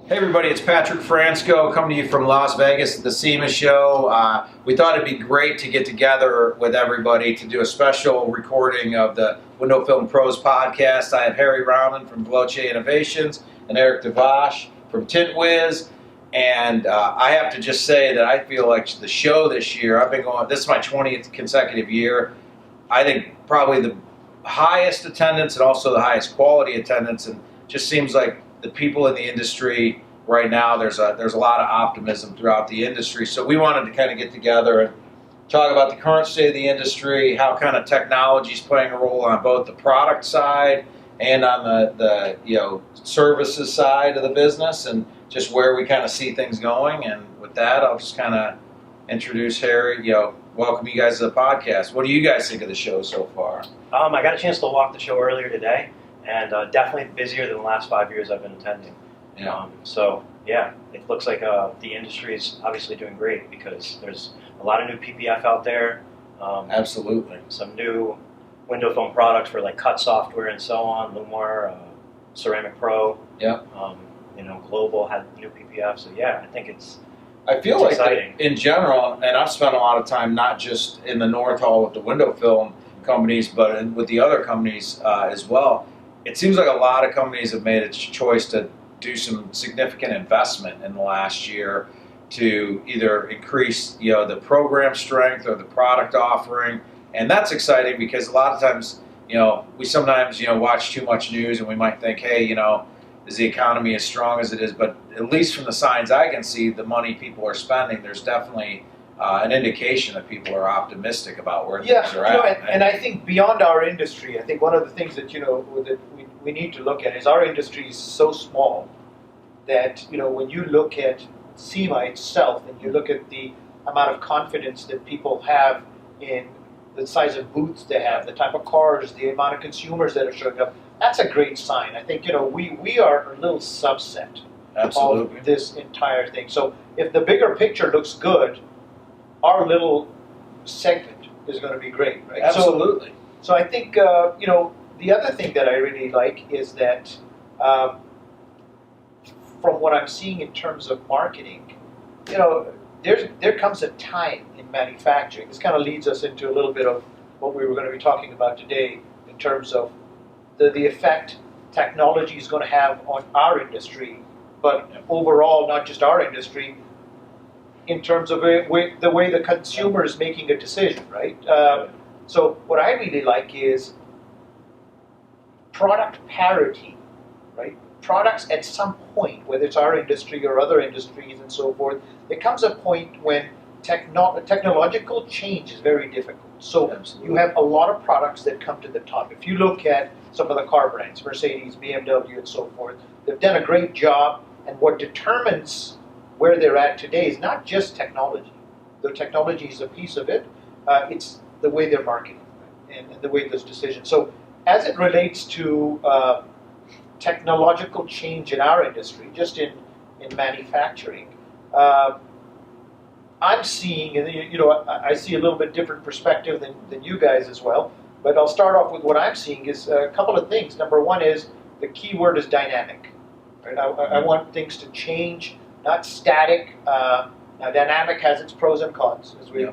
Hey everybody, it's Patrick Fransco coming to you from Las Vegas at the SEMA Show. We thought it'd be great to get together with everybody to do a special recording of the Window Film Pros podcast. I have Harry Rahman from Veloce Innovations and Erik Devash from TintWiz. And I have to just say that I feel like the show this year, this is my 20th consecutive year. I think probably the highest attendance and also the highest quality attendance, and just seems like the people in the industry right now, there's a lot of optimism throughout the industry. So we wanted to kind of get together and talk about the current state of the industry, how kind of technology is playing a role on both the product side and on the services side of the business, and just where we kind of see things going. And with that, I'll just kind of introduce Harry. Welcome you guys to the podcast. What do you guys think of the show so far? I got a chance to walk the show earlier today, and definitely busier than the last 5 years I've been attending. Yeah. It looks like the industry is obviously doing great because there's a lot of new PPF out there. Absolutely. Some new window film products for like cut software and so on. Lumar, Ceramic Pro. Yeah. Global had new PPF. So yeah, I think I feel like exciting. In general, and I've spent a lot of time not just in the North Hall with the window film companies, but with the other companies as well. It seems like a lot of companies have made a choice to do some significant investment in the last year to either increase the program strength or the product offering, and that's exciting because a lot of times we sometimes watch too much news and we might think, hey, is the economy as strong as it is? But at least from the signs I can see, the money people are spending, there's definitely an indication that people are optimistic about where things are at. And I think beyond our industry, I think one of the things that that we need to look at is our industry is so small that when you look at SEMA itself and you look at the amount of confidence that people have in the size of booths they have, the type of cars, the amount of consumers that are showing up, that's a great sign. I think we are a little subset Absolutely. of this entire thing. So if the bigger picture looks good, our little segment is going to be great, right? Absolutely. So I think the other thing that I really like is that from what I'm seeing in terms of marketing, there comes a time in manufacturing. This kind of leads us into a little bit of what we were going to be talking about today in terms of the effect technology is going to have on our industry, but overall, not just our industry, in terms of the way the consumer is making a decision, right? So what I really like is product parity, right? Products at some point, whether it's our industry or other industries and so forth, there comes a point when technological change is very difficult. So Absolutely. You have a lot of products that come to the top. If you look at some of the car brands, Mercedes, BMW, and so forth, they've done a great job, and what determines where they're at today is not just technology. The technology is a piece of it. It's the way they're marketing and the way those decisions. So as it relates to technological change in our industry, just in manufacturing, I'm seeing, and I see a little bit different perspective than you guys as well, but I'll start off with what I'm seeing is a couple of things. Number one is the key word is dynamic. Right? I want things to change, not static. Now, dynamic has its pros and cons, as we've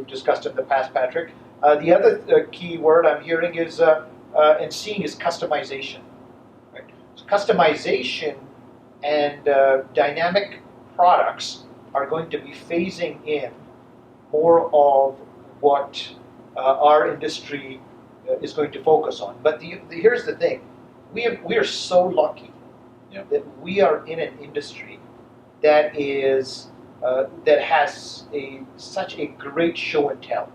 discussed in the past, Patrick. The other key word I'm hearing is and seeing is customization. Right? So customization and dynamic products are going to be phasing in more of what our industry is going to focus on. But here's the thing: we are so lucky that we are in an industry that is that has such a great show and tell.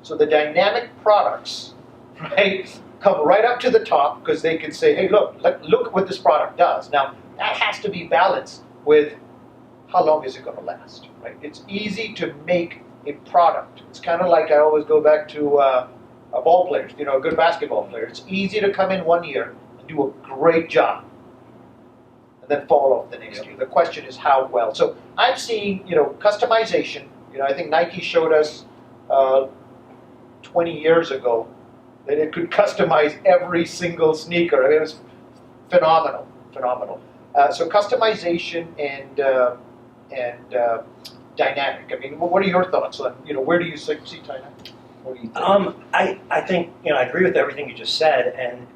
So the dynamic products, right, come right up to the top because they can say, "Hey, look what this product does." Now that has to be balanced with how long is it going to last, right? It's easy to make a product. It's kind of like I always go back to ball players, a good basketball player. It's easy to come in 1 year and do a great job and then fall off the next year. The question is how well. So I'm seeing, customization. I think Nike showed us 20 years ago that it could customize every single sneaker. I mean, it was phenomenal. So customization and dynamic. I mean, what are your thoughts on, where do you see dynamic? What do you think? I think, I agree with everything you just said, and,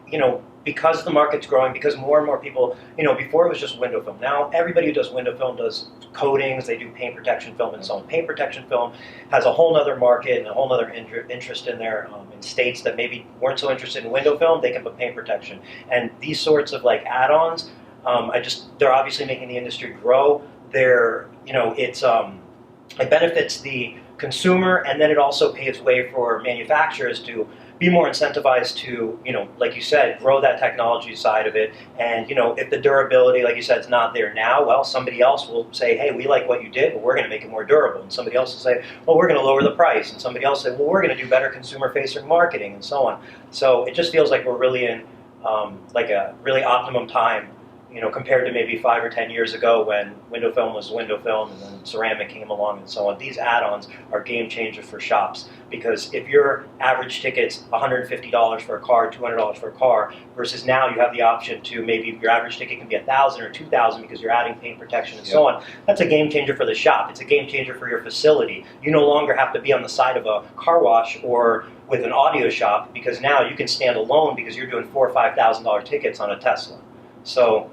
because the market's growing, because more and more people, before it was just window film. Now everybody who does window film does coatings, they do paint protection film and so on. Paint protection film has a whole other market and a whole other interest in there. In states that maybe weren't so interested in window film, they can put paint protection. And these sorts of like add-ons, they're obviously making the industry grow. It benefits the consumer, and then it also paves way for manufacturers to be more incentivized to, like you said, grow that technology side of it. And, if the durability, like you said, is not there now, well, somebody else will say, hey, we like what you did, but we're going to make it more durable. And somebody else will say, well, we're going to lower the price. And somebody else will say, well, we're going to do better consumer-facing marketing and so on. So it just feels like we're really in like a really optimum time, compared to maybe 5 or 10 years ago when window film was window film and then ceramic came along and so on. These add-ons are game changers for shops, because if your average ticket's $150 for a car, $200 for a car, versus now you have the option to maybe your average ticket can be $1,000 or $2,000 because you're adding paint protection and so on. That's a game changer for the shop. It's a game changer for your facility. You no longer have to be on the side of a car wash or with an audio shop, because now you can stand alone because you're doing $4,000 or $5,000 tickets on a Tesla. So,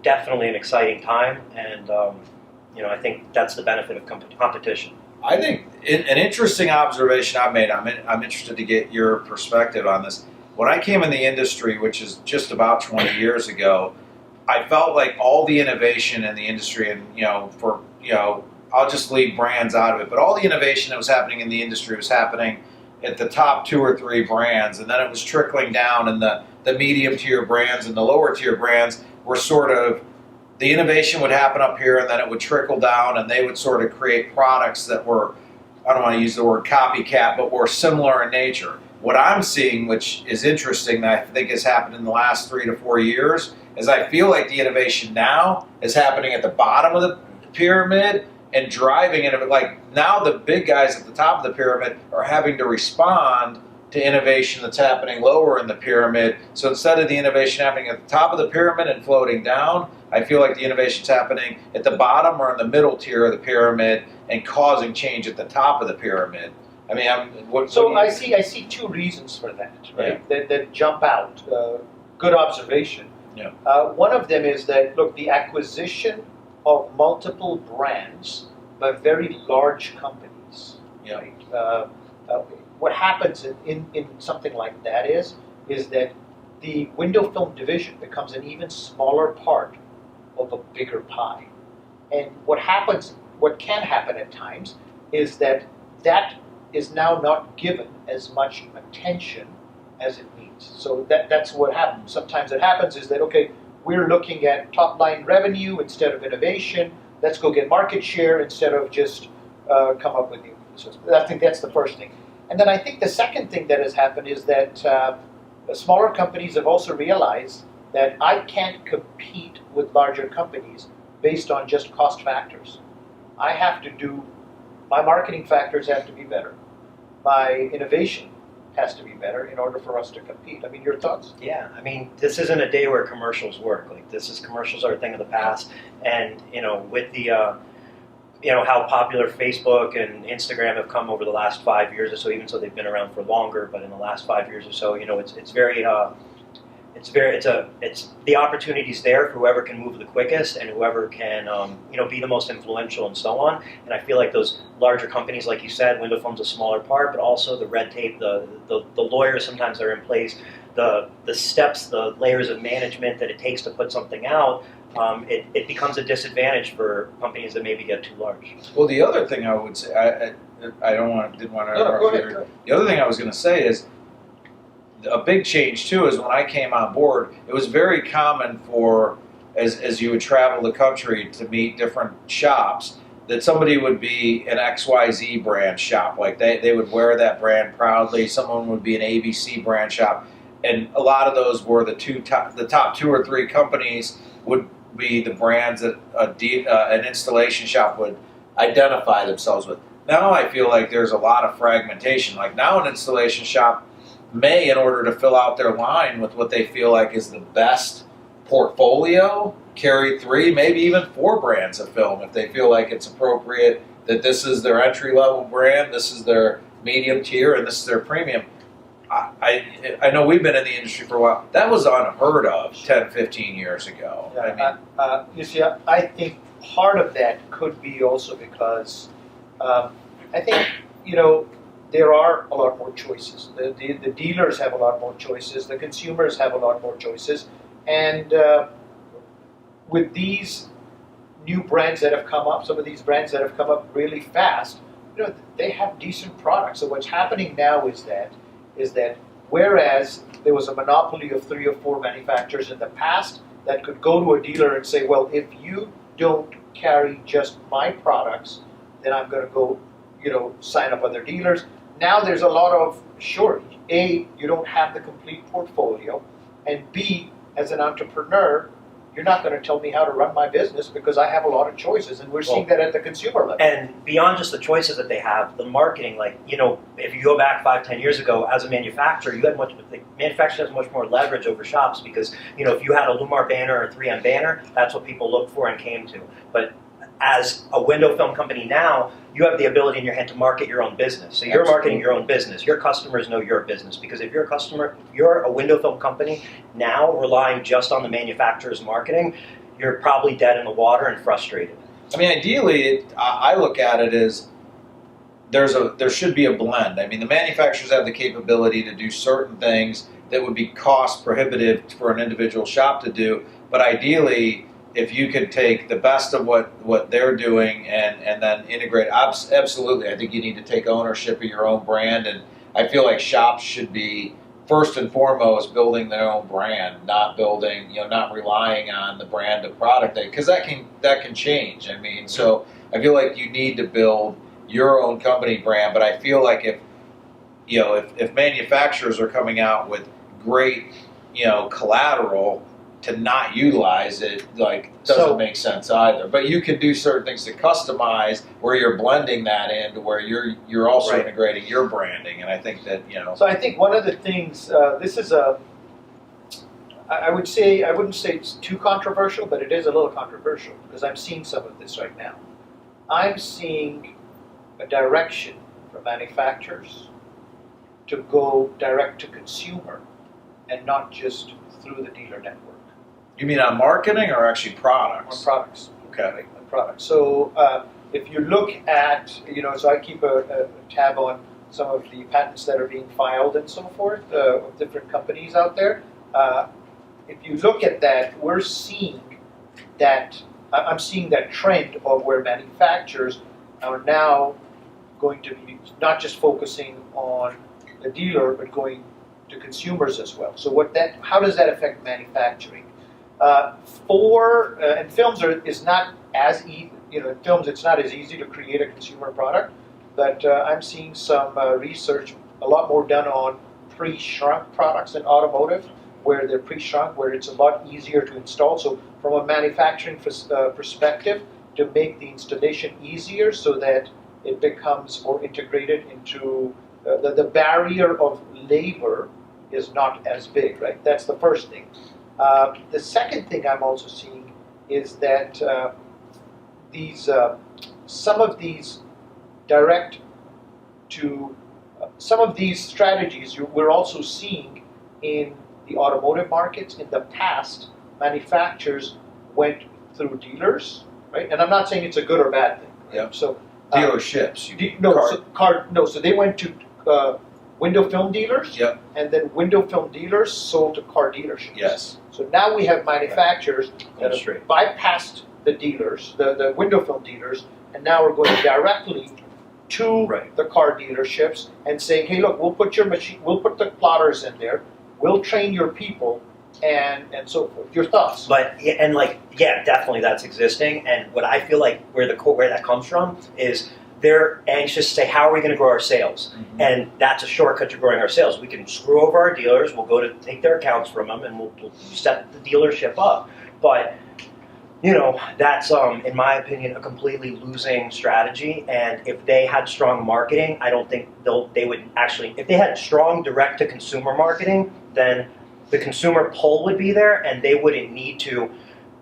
definitely an exciting time, and I think that's the benefit of competition. I think an interesting observation I've made, I'm interested to get your perspective on this. When I came in the industry, which is just about 20 years ago, I felt like all the innovation in the industry, and I'll just leave brands out of it, but all the innovation that was happening in the industry was happening at the top 2 or 3 brands, and then it was trickling down, and the medium tier brands and the lower tier brands were sort of, the innovation would happen up here and then it would trickle down, and they would sort of create products that were, I don't want to use the word copycat, but were similar in nature. What I'm seeing, which is interesting, that I think has happened in the last 3 to 4 years, is I feel like the innovation now is happening at the bottom of the pyramid and driving it. Like now the big guys at the top of the pyramid are having to respond to innovation that's happening lower in the pyramid. So instead of the innovation happening at the top of the pyramid and floating down, I feel like the innovation's happening at the bottom or in the middle tier of the pyramid and causing change at the top of the pyramid. I mean, I see 2 reasons for that, right? Yeah. That jump out. Good observation. Yeah. One of them is that, look, the acquisition of multiple brands by very large companies. Yeah. Right? What happens in something like that is that the window film division becomes an even smaller part of a bigger pie. And what can happen at times is that is now not given as much attention as it needs. So that's what happens. Sometimes it happens is that, okay, we're looking at top line revenue instead of innovation. Let's go get market share instead of just come up with new. So I think that's the first thing. And then I think the second thing that has happened is that the smaller companies have also realized that I can't compete with larger companies based on just cost factors. My marketing factors have to be better. My innovation has to be better in order for us to compete. I mean, your thoughts? Yeah, I mean, this isn't a day where commercials work. Like, commercials are a thing of the past. And, with the, how popular Facebook and Instagram have come over the last 5 years or so, even so they've been around for longer, but in the last 5 years or so, it's the opportunity's there for whoever can move the quickest and whoever can, be the most influential and so on. And I feel like those larger companies, like you said, window film's a smaller part, but also the red tape, the lawyers sometimes that are in place, the steps, the layers of management that it takes to put something out, it becomes a disadvantage for companies that maybe get too large. Well, the other thing I would say, didn't want to interrupt you. Ahead. The other thing I was going to say is, a big change too is when I came on board, it was very common for, as you would travel the country to meet different shops, that somebody would be an XYZ brand shop. Like they would wear that brand proudly. Someone would be an ABC brand shop. And a lot of those were the top 2 or 3 companies would be the brands that an installation shop would identify themselves with. Now I feel like there's a lot of fragmentation. Like now an installation shop may, in order to fill out their line with what they feel like is the best portfolio carry 3, maybe even 4 brands of film if they feel like it's appropriate, that this is their entry-level brand, this is their medium tier, and this is their premium. I know we've been in the industry for a while. That was unheard of 10, 15 years ago. You see, I think part of that could be also because I think, there are a lot more choices. The dealers have a lot more choices. The consumers have a lot more choices. And with these new brands that have come up, some of these brands that have come up really fast, they have decent products. So what's happening now is that whereas there was a monopoly of 3 or 4 manufacturers in the past that could go to a dealer and say, well, if you don't carry just my products, then I'm going to go, sign up other dealers. Now there's a lot of, sure, A, you don't have the complete portfolio, and B, as an entrepreneur, you're not going to tell me how to run my business because I have a lot of choices, and we're seeing that at the consumer level. And beyond just the choices that they have, the marketing, if you go back 5, 10 years ago, as a manufacturer, the manufacturer has much more leverage over shops because, if you had a Lumar banner or a 3M banner, that's what people looked for and came to. But as a window film company now, you have the ability in your hand to market your own business. So you're marketing your own business. Your customers know your business because if you're a window film company now relying just on the manufacturer's marketing, you're probably dead in the water and frustrated. I mean, ideally, I look at it as there should be a blend. I mean, the manufacturers have the capability to do certain things that would be cost prohibitive for an individual shop to do, but ideally, if you could take the best of what they're doing and then integrate, absolutely, I think you need to take ownership of your own brand. And I feel like shops should be, first and foremost, building their own brand, not relying on the brand of product, because that can change. I mean, so I feel like you need to build your own company brand. But I feel like if manufacturers are coming out with great, collateral, to not utilize it, doesn't make sense either. But you can do certain things to customize where you're blending that in to where you're also integrating your branding. And I think that, So I think one of the things, this is I wouldn't say it's too controversial, but it is a little controversial because I'm seeing some of this right now. I'm seeing a direction for manufacturers to go direct to consumer and not just through the dealer network. You mean on marketing or actually products? On products. Okay. On products. So if you look at, so I keep a tab on some of the patents that are being filed and so forth of different companies out there. If you look at that, we're seeing that, I'm seeing that trend of where manufacturers are now going to be not just focusing on the dealer, but going to consumers as well. So how does that affect manufacturing? And films is not as easy. In films, it's not as easy to create a consumer product. But I'm seeing some research, a lot more done on pre-shrunk products in automotive, where they're pre-shrunk, where it's a lot easier to install. So from a manufacturing perspective, to make the installation easier, so that it becomes more integrated into the barrier of labor is not as big, right? That's the first thing. The second thing I'm also seeing is that some of these strategies we're also seeing in the automotive markets. In the past, manufacturers went through dealers, right? And I'm not saying it's a good or bad thing. Right? Yeah. So dealerships. So they went to window film dealers, and then window film dealers sold to car dealerships. Yes. So now we have manufacturers that have bypassed the dealers, the window film dealers, and now we're going directly to the car dealerships and saying, hey, look, we'll put the plotters in there, we'll train your people, and so forth. Your thoughts? But definitely that's existing. And what I feel like where that comes from is they're anxious to say, how are we going to grow our sales? Mm-hmm. And that's a shortcut to growing our sales. We can screw over our dealers, we'll go to take their accounts from them, and we'll set the dealership up. But, that's, in my opinion, a completely losing strategy. And if they had strong marketing, I don't think they would actually, if they had strong direct-to-consumer marketing, then the consumer pull would be there, and they wouldn't need to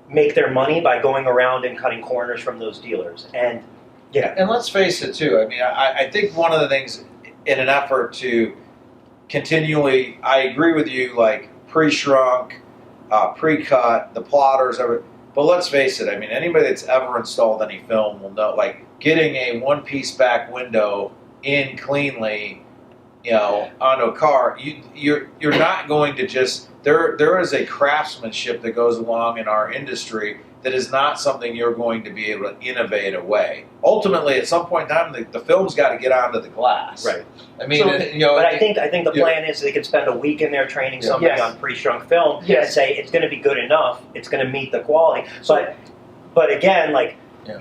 make their money by going around and cutting corners from those dealers. And yeah, And let's face it too. I mean, I think one of the things in an effort to continually, I agree with you, like pre-shrunk, pre-cut, the plotters, but let's face it. I mean, anybody that's ever installed any film will know, like getting a one-piece back window in cleanly, on a car, you're not going to just. There is a craftsmanship that goes along in our industry that is not something you're going to be able to innovate away. Ultimately, at some point in time, the film's got to get onto the glass. right. I mean, But I think the plan is they can spend a week in there training somebody Yes. on pre-shrunk film Yes. and say it's going to be good enough, it's going to meet the quality. But again, like Yeah.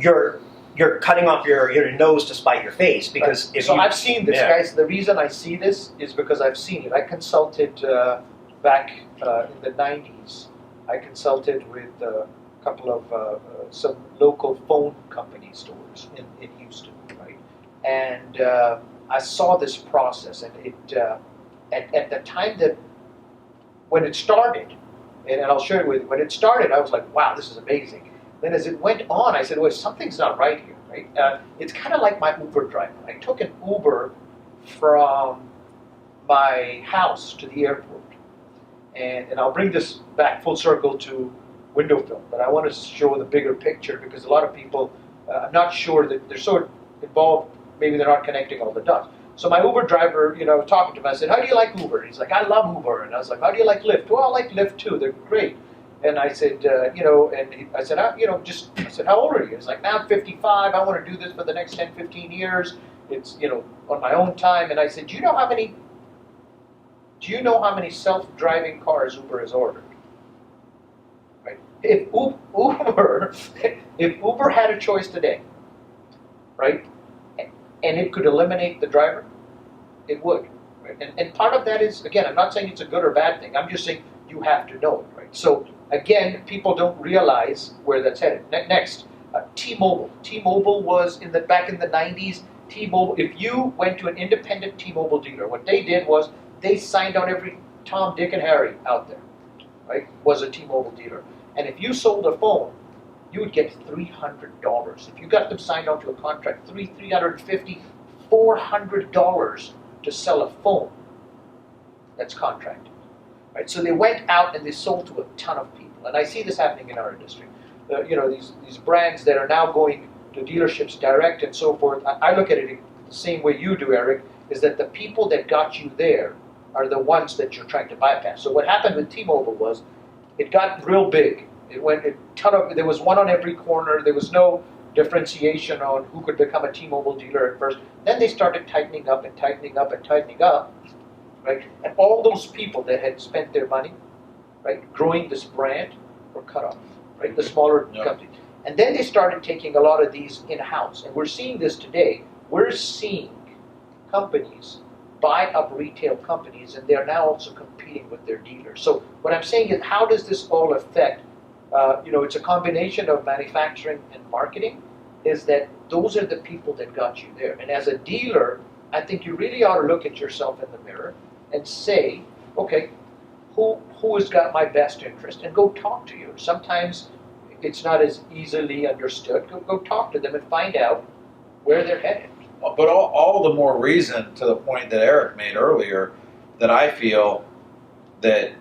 you're cutting off your nose to spite your face, because if I've seen this, Yeah. guys. The reason I see this is because I've seen it. I consulted back in the 90s. I consulted with a couple of some local phone company stores in Houston, right? And I saw this process, and it at the time that when it started, and I'll share it with you. When it started, I was like, wow, this is amazing. Then as it went on, I said, well, something's not right here, right? It's kind of like my Uber driver. I took an Uber from my house to the airport. And I'll bring this back full circle to window film, but I want to show the bigger picture because a lot of people, I'm not sure that they're so involved, maybe they're not connecting all the dots. So my Uber driver, I was talking to him, I said, how do you like Uber? He's like, I love Uber. And I was like, how do you like Lyft? Well, I like Lyft too, they're great. And I said, I said, how old are you? He's like, now I'm 55, I want to do this for the next 10, 15 years. It's, on my own time. And I said, do you know how many self-driving cars Uber has ordered? Right? If Uber had a choice today, right, and it could eliminate the driver, it would. Right? And part of that is, again, I'm not saying it's a good or bad thing. I'm just saying you have to know it, right? So again, people don't realize where that's headed. Next, T-Mobile. T-Mobile was back in the 90s. T-Mobile. If you went to an independent T-Mobile dealer, what they did was they signed on every Tom, Dick, and Harry out there, right? Was a T-Mobile dealer, and if you sold a phone, you would get $300. If you got them signed on to a contract, $350, $400 to sell a phone that's contracted, right? So they went out and they sold to a ton of people, and I see this happening in our industry. These brands that are now going to dealerships direct and so forth. I look at it the same way you do, Eric. Is that the people that got you there are the ones that you're trying to bypass. So what happened with T-Mobile was it got real big. There was one on every corner. There was no differentiation on who could become a T-Mobile dealer at first. Then they started tightening up and tightening up and tightening up, right? And all those people that had spent their money, right, growing this brand were cut off, right? The smaller companies. And then they started taking a lot of these in-house. And we're seeing this today. We're seeing companies buy up retail companies, and they're now also competing with their dealers. So what I'm saying is, how does this all affect? It's a combination of manufacturing and marketing. Is that those are the people that got you there? And as a dealer, I think you really ought to look at yourself in the mirror and say, okay, who has got my best interest, and go talk to you. Sometimes it's not as easily understood. Go talk to them and find out where they're headed. But all the more reason, to the point that Erik made earlier, that I feel that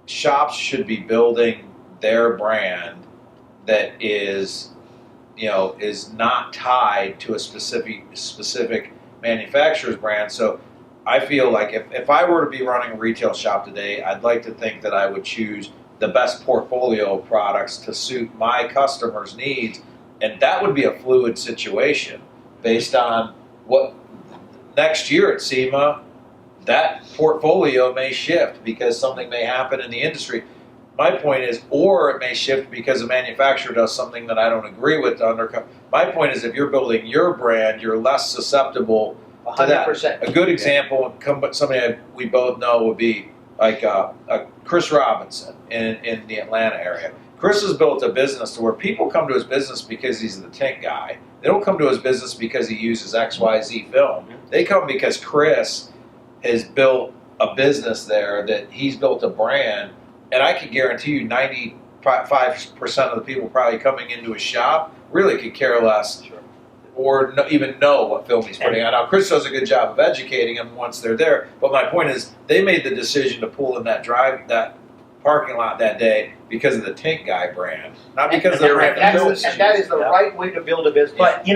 shops should be building their brand that is not tied to a specific manufacturer's brand. So I feel like if I were to be running a retail shop today, I'd like to think that I would choose the best portfolio of products to suit my customers' needs, and that would be a fluid situation. Based on what next year at SEMA, that portfolio may shift because something may happen in the industry. My point is, or it may shift because a manufacturer does something that I don't agree with to undercut. My point is, if you're building your brand, you're less susceptible to that. 100%. A good example, somebody we both know would be like Chris Robinson in the Atlanta area. Chris has built a business to where people come to his business because he's the tint guy. They don't come to his business because he uses XYZ film. They come because Chris has built a business there that he's built a brand, and I can guarantee you 95% of the people probably coming into his shop really could care less or even know what film he's putting out. Now, Chris does a good job of educating them once they're there, but my point is they made the decision to pull in that parking lot that day because of the Tint Guy brand, not because of the brand. And that is the right way to build a business. But,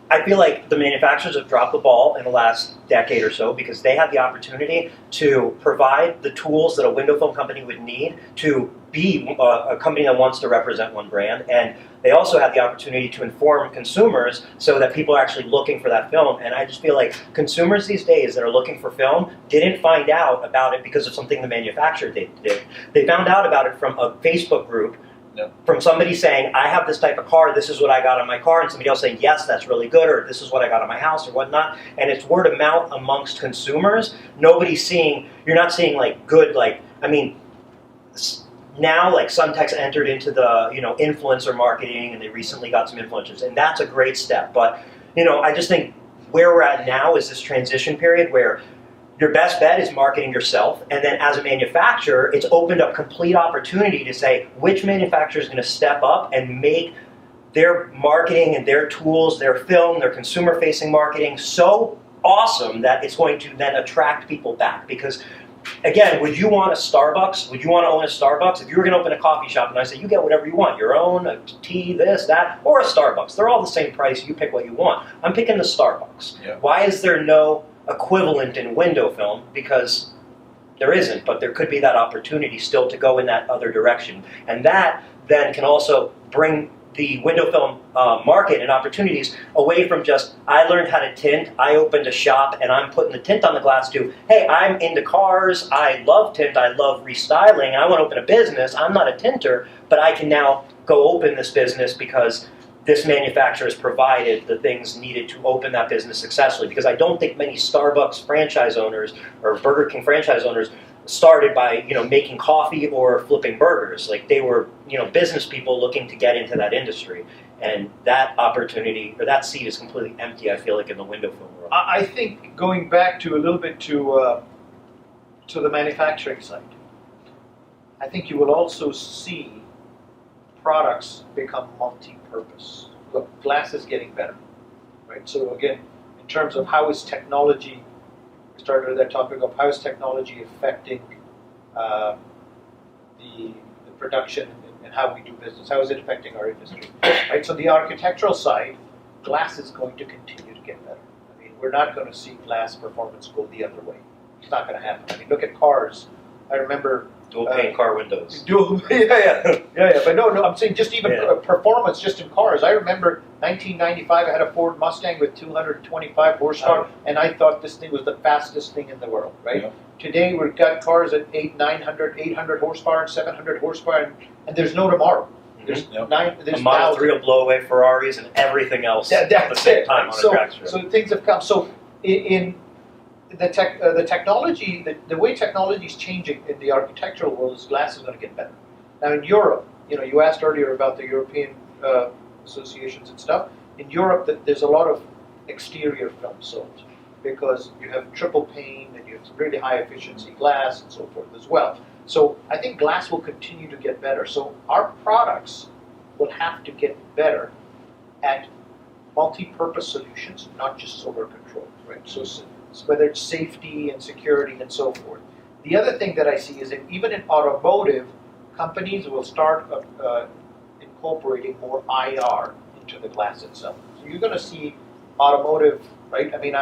I feel like the manufacturers have dropped the ball in the last decade or so because they had the opportunity to provide the tools that a window film company would need to be a company that wants to represent one brand. And they also had the opportunity to inform consumers so that people are actually looking for that film. And I just feel like consumers these days that are looking for film didn't find out about it because of something the manufacturer did. They found out about it from a Facebook group. Yep. From somebody saying, I have this type of car, this is what I got on my car, and somebody else saying, yes, that's really good, or this is what I got on my house, or whatnot. And it's word of mouth amongst consumers. You're not seeing now Suntex entered into the influencer marketing, and they recently got some influencers, and that's a great step. But I just think where we're at now is this transition period where your best bet is marketing yourself, and then as a manufacturer, it's opened up complete opportunity to say which manufacturer is going to step up and make their marketing and their tools, their film, their consumer-facing marketing so awesome that it's going to then attract people back. Because, again, would you want a Starbucks? Would you want to own a Starbucks? If you were going to open a coffee shop and I say, you get whatever you want, your own, a tea, this, that, or a Starbucks. They're all the same price. You pick what you want. I'm picking the Starbucks. Yeah. Why is there no equivalent in window film? Because there isn't, but there could be that opportunity still to go in that other direction. And that then can also bring the window film market and opportunities away from just, I learned how to tint, I opened a shop, and I'm putting the tint on the glass, to, hey, I'm into cars, I love tint, I love restyling, and I want to open a business. I'm not a tinter, but I can now go open this business because this manufacturer has provided the things needed to open that business successfully. Because I don't think many Starbucks franchise owners or Burger King franchise owners started by making coffee or flipping burgers. Like, they were business people looking to get into that industry, and that opportunity or that seat is completely empty. I feel like in the window film world. I think going back to a little bit to the manufacturing side, I think you will also see products become multi-purpose. Look, glass is getting better, right? So again, in terms of how is technology, we started with that topic of how is technology affecting the production and how we do business. How is it affecting our industry, right? So the architectural side, glass is going to continue to get better. I mean, we're not going to see glass performance go the other way. It's not going to happen. I mean, look at cars. I remember Dual pane car windows. Yeah. But no, I'm saying just even performance just in cars. I remember 1995, I had a Ford Mustang with 225 horsepower, and I thought this thing was the fastest thing in the world, right? Yeah. Today, we've got cars at 800 horsepower and 700 horsepower, and there's no tomorrow. There's a Model 3 will blow away Ferraris and everything else at the same time on a track strip. So things have come. So in the technology, the way technology is changing in the architectural world is glass is going to get better. Now in Europe, you asked earlier about the European associations and stuff. In Europe, there's a lot of exterior film sold because you have triple pane and you have really high efficiency glass and so forth as well. So I think glass will continue to get better. So our products will have to get better at multi-purpose solutions, not just solar control, right? So whether it's safety and security and so forth. The other thing that I see is that even in automotive, companies will start incorporating more IR into the glass itself. So you're going to see automotive, right? I mean,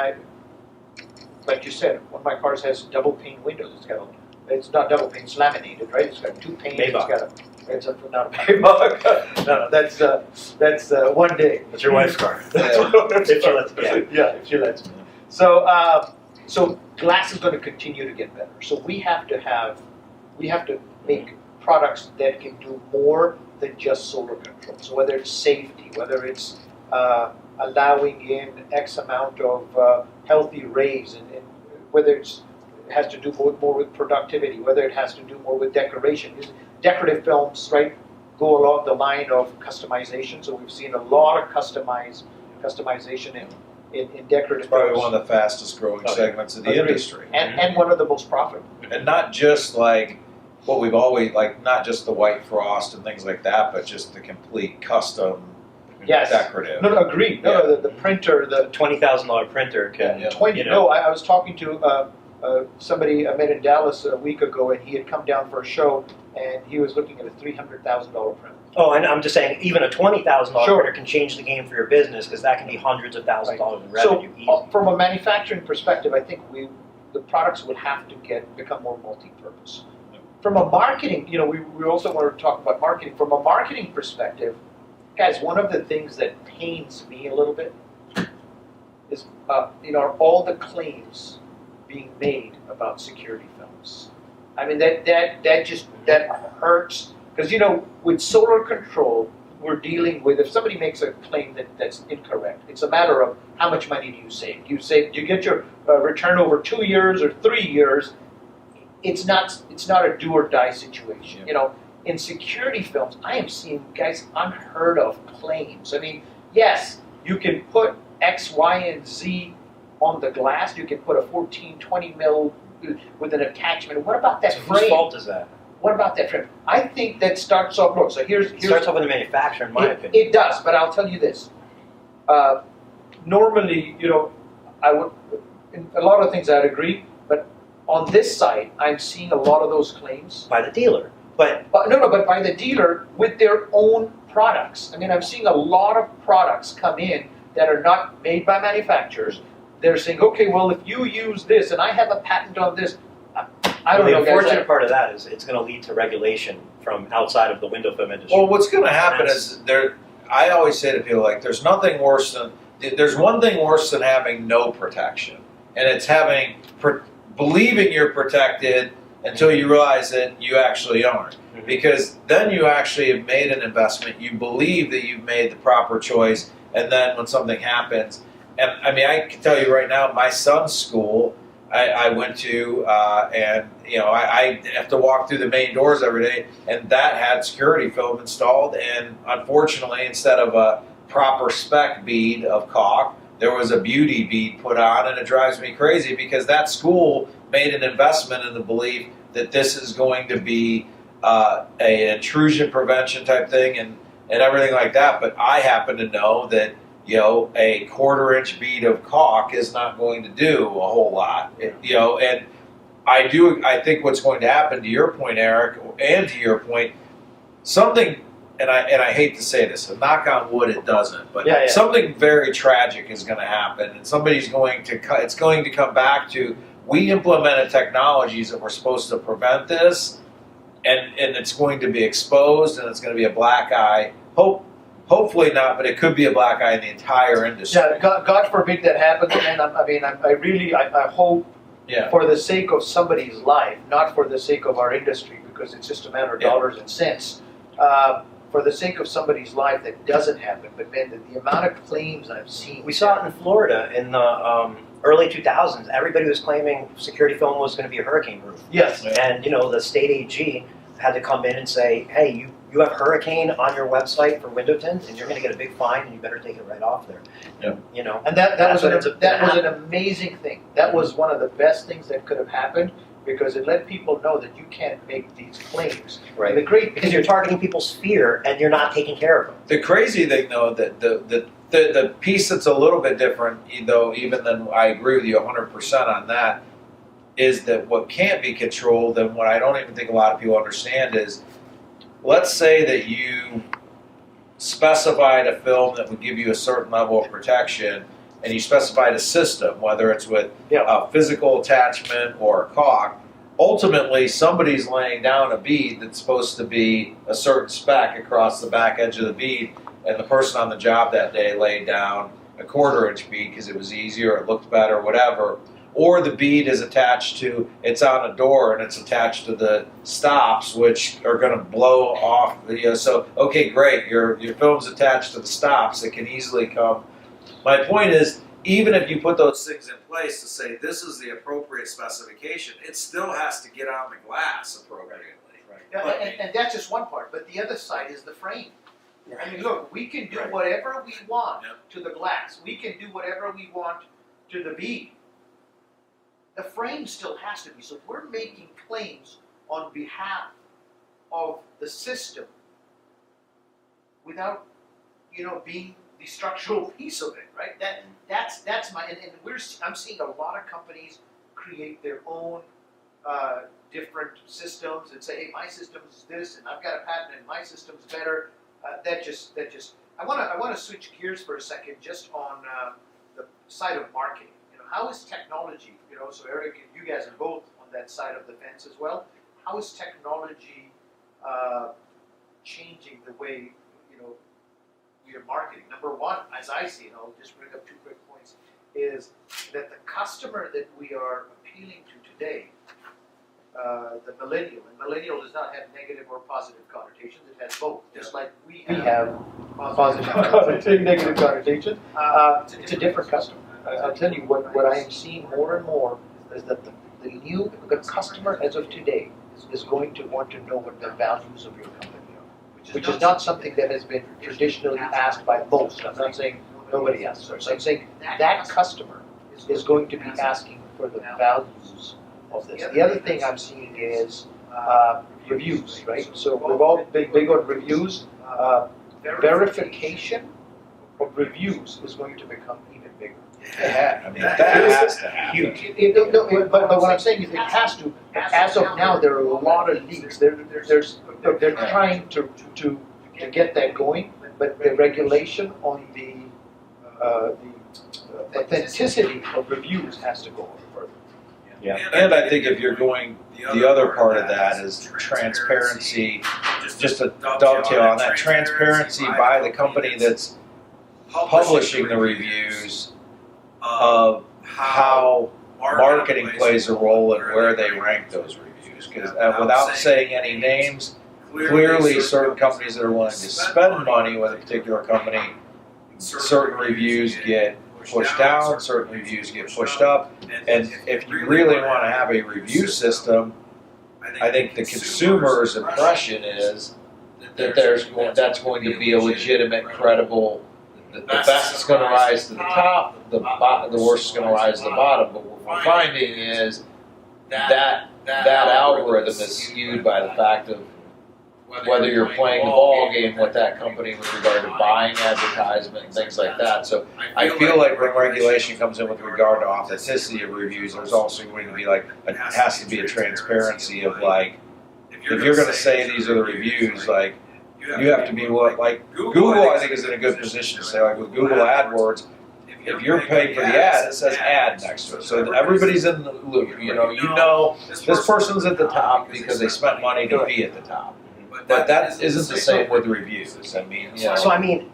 like you said, one of my cars has double pane windows. It's not double pane, it's laminated, right? It's got two panes. It's not a Maybach. No, that's one day. That's your wife's car. If she lets me. Yeah, if she lets me. So glass is going to continue to get better. So we have to make products that can do more than just solar control. So whether it's safety, whether it's allowing in X amount of healthy rays, and whether it has to do more with productivity, whether it has to do more with decoration. Decorative films, right, go along the line of customization. So we've seen a lot of customization in in decorative It's probably films. one of the fastest growing segments of the Agreed. industry. And one of the most profitable. And not just like what we've always, like not just the white frost and things like that, but just the complete custom Yes. decorative. No, agreed. No, the printer, the $20,000 printer can, Yeah. 20. you know, No, I was talking to somebody I met in Dallas a week ago, and he had come down for a show, and he was looking at a $300,000 printer. Oh, and I'm just saying, even a $20,000 Sure. printer can change the game for your business because that can be hundreds of thousands of dollars in revenue. So, from a manufacturing perspective, I think the products would have to become more multi-purpose. From a marketing, we also want to talk about marketing. From a marketing perspective, guys, one of the things that pains me a little bit is, all the claims being made about security films. I mean, that hurts because with solar control, we're dealing with if somebody makes a claim that's incorrect, it's a matter of how much money do you save. You get your return over 2 years or 3 years. It's not a do or die situation. Yeah. In security films, I am seeing guys unheard of claims. I mean, yes, you can put X, Y, and Z on the glass. You can put a 14, 20 mil with an attachment. What about that So frame? whose fault is that? What about that frame? I think that starts off. Look, so here's It starts off with the manufacturer, in my opinion. it does, but I'll tell you this. Normally, I would in a lot of things I'd agree, but on this side, I'm seeing a lot of those claims. By the dealer. But But by the dealer with their own products. I mean, I'm seeing a lot of products come in that are not made by manufacturers. They're saying, okay, well, if you use this, and I have a patent on this, I don't the know, guys. unfortunate part of that is it's going to lead to regulation from outside of the window film industry. Well, what's going to happen is I always say to people, like, there's one thing worse than having no protection, and it's believing you're protected until you realize that you actually aren't. Mhm. Because then you actually have made an investment, you believe that you've made the proper choice, and then when something happens, and I mean, I can tell you right now, my son's school, I went to, and I have to walk through the main doors every day, and that had security film installed, and unfortunately, instead of a proper spec bead of caulk, there was a beauty bead put on, and it drives me crazy because that school made an investment in the belief that this is going to be an intrusion prevention type thing and everything like that. But I happen to know that a 1/4-inch bead of caulk is not going to do a whole lot. And I think what's going to happen, to your point, Eric, and to your point, something. And I hate to say this, and knock on wood, it doesn't. But Yeah. something very tragic is going to happen, and somebody's going to. It's going to come back to we implemented technologies that were supposed to prevent this, and it's going to be exposed, and it's going to be a black eye. Hopefully not, but it could be a black eye in the entire industry. Yeah, God forbid that happens. And I hope, Yeah. for the sake of somebody's life, not for the sake of our industry, because it's just a matter of dollars and cents. For the sake of somebody's life, that doesn't happen. But man, the amount of claims I've seen. we saw it in Florida in the early 2000s. Everybody was claiming security film was going to be a hurricane proof. Yes. And the state AG had to come in and say, hey, you have hurricane on your website for window tint, and you're going to get a big fine, and you better take it right off there. Yeah. And that That's was what ends up that was happening. an amazing thing. That was one of the best things that could have happened because it let people know that you can't make these claims. Right. And the great Because you're targeting people's fear, and you're not taking care of them. The crazy thing, though, that the piece that's a little bit different, though, even then I agree with you 100% on that, is that what can't be controlled, and what I don't even think a lot of people understand is, let's say that you specified a film that would give you a certain level of protection, and you specified a system, whether it's with a physical attachment or a caulk. Ultimately, somebody's laying down a bead that's supposed to be a certain spec across the back edge of the bead, and the person on the job that day laid down a 1/4-inch bead because it was easier, it looked better, whatever. Or the bead is attached to, it's on a door and it's attached to the stops, which are going to blow off. So, okay, great, your film's attached to the stops. It can easily come. My point is, even if you put those things in place to say this is the appropriate specification, it still has to get on the glass appropriately. Right. Yeah, and that's just one part. But the other side is the frame. I mean, look, we can do whatever we want to the glass. We can do whatever we want to the bead. The frame still has to be. So we're making claims on behalf of the system without, being the structural piece of it, right? That's my, and I'm seeing a lot of companies create their own different systems and say, hey, my system's this, and I've got a patent, and my system's better. I want to switch gears for a second, just on the side of marketing. How is technology? So Erik, you guys are both on that side of the fence as well. How is technology changing the way we are marketing? Number one, as I see it, I'll just bring up 2 quick points, is that the customer that we are appealing to today, the millennial, and millennial does not have negative or positive connotations, it has both, just like we have positive connotations, negative connotations. It's a different customer. I'll tell you what I am seeing more and more is that the customer as of today is going to want to know what the values of your company are, which is not something that has been traditionally asked by most. I'm not saying nobody asks. I'm saying that customer is going to be asking for the values of this. The other thing I'm seeing is reviews, right? So we've all been big on reviews. Verification of reviews is going to become even bigger. Yeah, I mean, that has to happen. Huge. But what I'm saying is it has to. As of now, there are a lot of leaks. They're trying to get that going, but the regulation on the authenticity of reviews has to go on further. Yeah, and I think if you're going, the other part of that is transparency. Just to dovetail on that, transparency by the company that's publishing the reviews of how marketing plays a role in where they rank those reviews. Because without saying any names, clearly certain companies that are willing to spend money with a particular company, certain reviews get pushed down, certain reviews get pushed up. And if you really want to have a review system, I think the consumer's impression is that that's going to be a legitimate, credible. The best is going to rise to the top, the worst is going to rise to the bottom. But what we're finding is that algorithm is skewed by the fact of whether you're playing the ball game with that company with regard to buying advertisement and things like that. So I feel like when regulation comes in with regard to authenticity of reviews, there's also going to be it has to be a transparency of if you're going to say these are the reviews, you have to be Google, I think, is in a good position to say, with Google AdWords, if you're paying for the ad, it says ad next to it. So everybody's in the loop. You know this person's at the top because they spent money to be at the top. But that isn't the same with reviews. I mean, So I mean,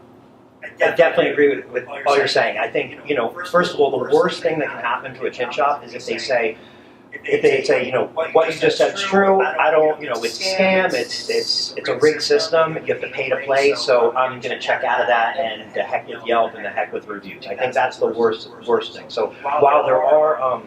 I definitely agree with all you're saying. I think, first of all, the worst thing that can happen to a tint shop is if they say, what you just said is true. I don't, it's a scam. It's a rigged system. You have to pay to play. So I'm going to check out of that, and the heck with Yelp and the heck with reviews. I think that's the worst thing. So while there are,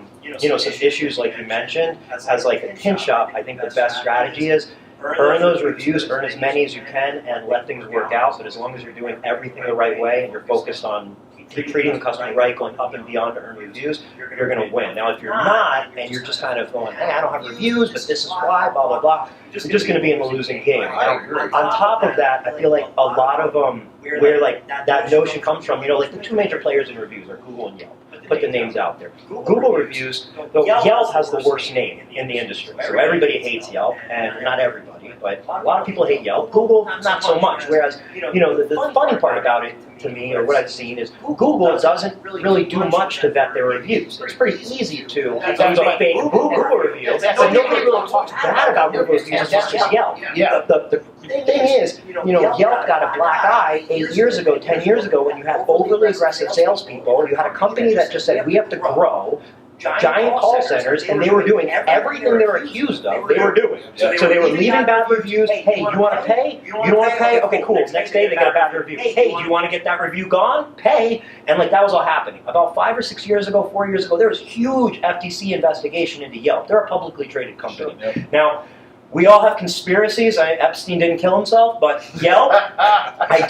some issues like you mentioned, as a tint shop, I think the best strategy is earn those reviews, earn as many as you can, and let things work out. But as long as you're doing everything the right way and you're focused on treating the customer right, going up and beyond to earn reviews, you're going to win. Now, if you're not, and you're just kind of going, hey, I don't have reviews, but this is why, blah, blah, blah, you're just going to be in the losing game. Now, on top of that, I feel like a lot of where that notion comes from, the 2 major players in reviews are Google and Yelp. Put the names out there. Google reviews, Yelp has the worst name in the industry. So everybody hates Yelp, and not everybody, but a lot of people hate Yelp. Google, not so much. Whereas, the funny part about it to me, or what I've seen, is Google doesn't really do much to vet their reviews. It's pretty easy to use a fake Google review, but nobody really talks bad about Google reviews. It's just Yelp. Yeah. The thing is, Yelp got a black eye 8 years ago, 10 years ago, when you had overly aggressive salespeople. You had a company that just said, we have to grow, giant call centers, and they were doing everything they were accused of, they were doing. So they were leaving bad reviews. Hey, you want to pay? You don't want to pay? Okay, cool. Next day, they got a bad review. Hey, do you want to get that review gone? Pay. And that was all happening. About 5 or 6 years ago, 4 years ago, there was huge FTC investigation into Yelp. They're a publicly traded company. Now, we all have conspiracies. Epstein didn't kill himself, but Yelp, I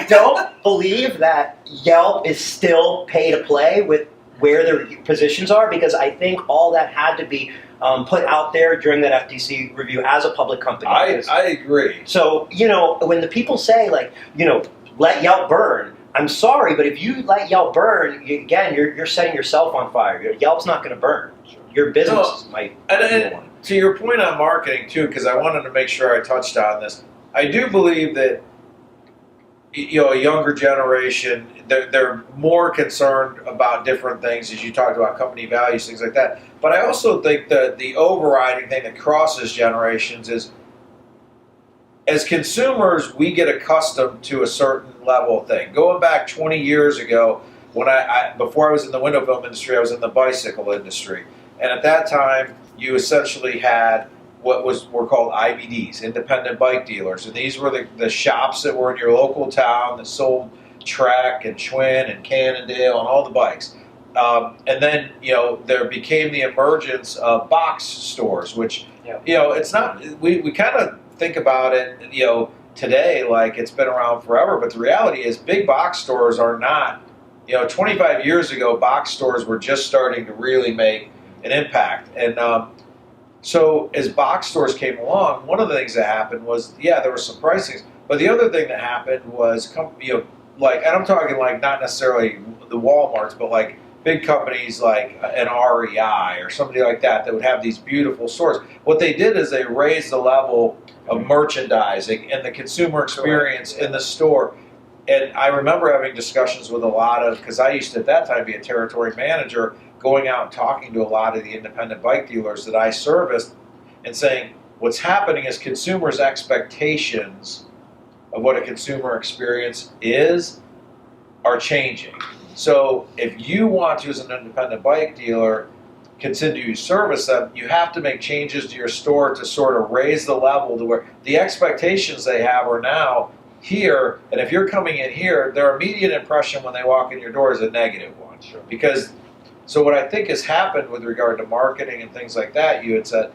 don't believe that Yelp is still pay to play with where their positions are, because I think all that had to be put out there during that FTC review as a public company. I agree. So, when the people say, like, let Yelp burn, I'm sorry, but if you let Yelp burn, again, you're setting yourself on fire. Yelp's not going to burn. Your business might. And to your point on marketing, too, because I wanted to make sure I touched on this, I do believe that a younger generation, they're more concerned about different things, as you talked about, company values, things like that. But I also think that the overriding thing that crosses generations is, as consumers, we get accustomed to a certain level of thing. Going back 20 years ago, when before I was in the window film industry, I was in the bicycle industry. And at that time, you essentially had what were called IBDs, independent bike dealers. And these were the shops that were in your local town that sold Trek and Schwinn and Cannondale and all the bikes. And then, there became the emergence of box stores, which, it's not, we kind of think about it, today like it's been around forever, but the reality is big box stores are not, 25 years ago, box stores were just starting to really make an impact. And so as box stores came along, one of the things that happened was, there were some pricings, but the other thing that happened was, like, and I'm talking like not necessarily the Walmarts, but like big companies like an REI or somebody like that would have these beautiful stores. What they did is they raised the level of merchandising and the consumer experience in the store. And I remember having discussions with a lot of, because I used to at that time be a territory manager, going out and talking to a lot of the independent bike dealers that I serviced and saying, what's happening is consumers' expectations of what a consumer experience is are changing. So if you want to, as an independent bike dealer, continue to service them, you have to make changes to your store to sort of raise the level to where the expectations they have are now here, and if you're coming in here, their immediate impression when they walk in your door is a negative one. Sure. Because, so what I think has happened with regard to marketing and things like that, you had said,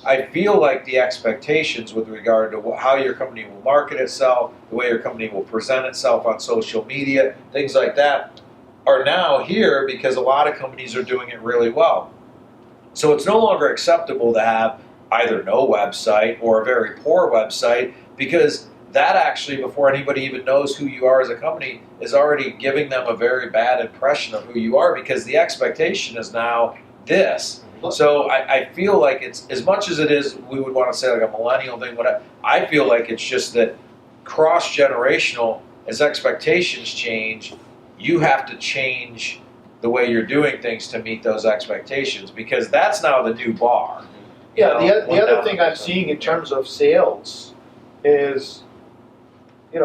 I feel like the expectations with regard to how your company will market itself, the way your company will present itself on social media, things like that, are now here because a lot of companies are doing it really well. So it's no longer acceptable to have either no website or a very poor website, because that actually, before anybody even knows who you are as a company, is already giving them a very bad impression of who you are, because the expectation is now this. So I feel like it's, as much as it is, we would want to say like a millennial thing, I feel like it's just that cross-generational, as expectations change, you have to change the way you're doing things to meet those expectations, because that's now the new bar. Yeah, the other thing I'm seeing in terms of sales is,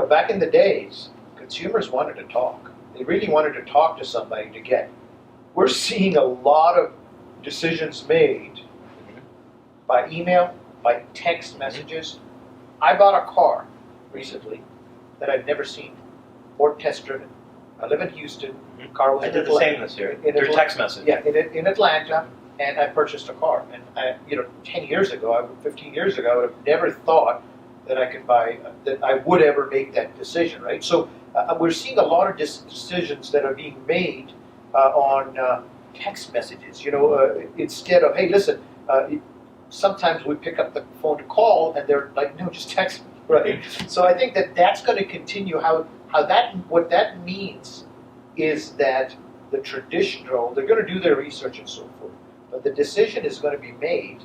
back in the days, consumers wanted to talk. They really wanted to talk to somebody to get. We're seeing a lot of decisions made by email, by text messages. I bought a car recently that I'd never seen or test driven. I live in Houston. Car was I did the same this year through text message. Yeah, in Atlanta, and I purchased a car. And 10 years ago, 15 years ago, I would have never thought that I could buy, that I would ever make that decision, right? So we're seeing a lot of decisions that are being made on text messages. Instead of, hey, listen, sometimes we pick up the phone to call, and they're like, no, just text me, right? So I think that's going to continue. What that means is that the traditional, they're going to do their research and so forth, but the decision is going to be made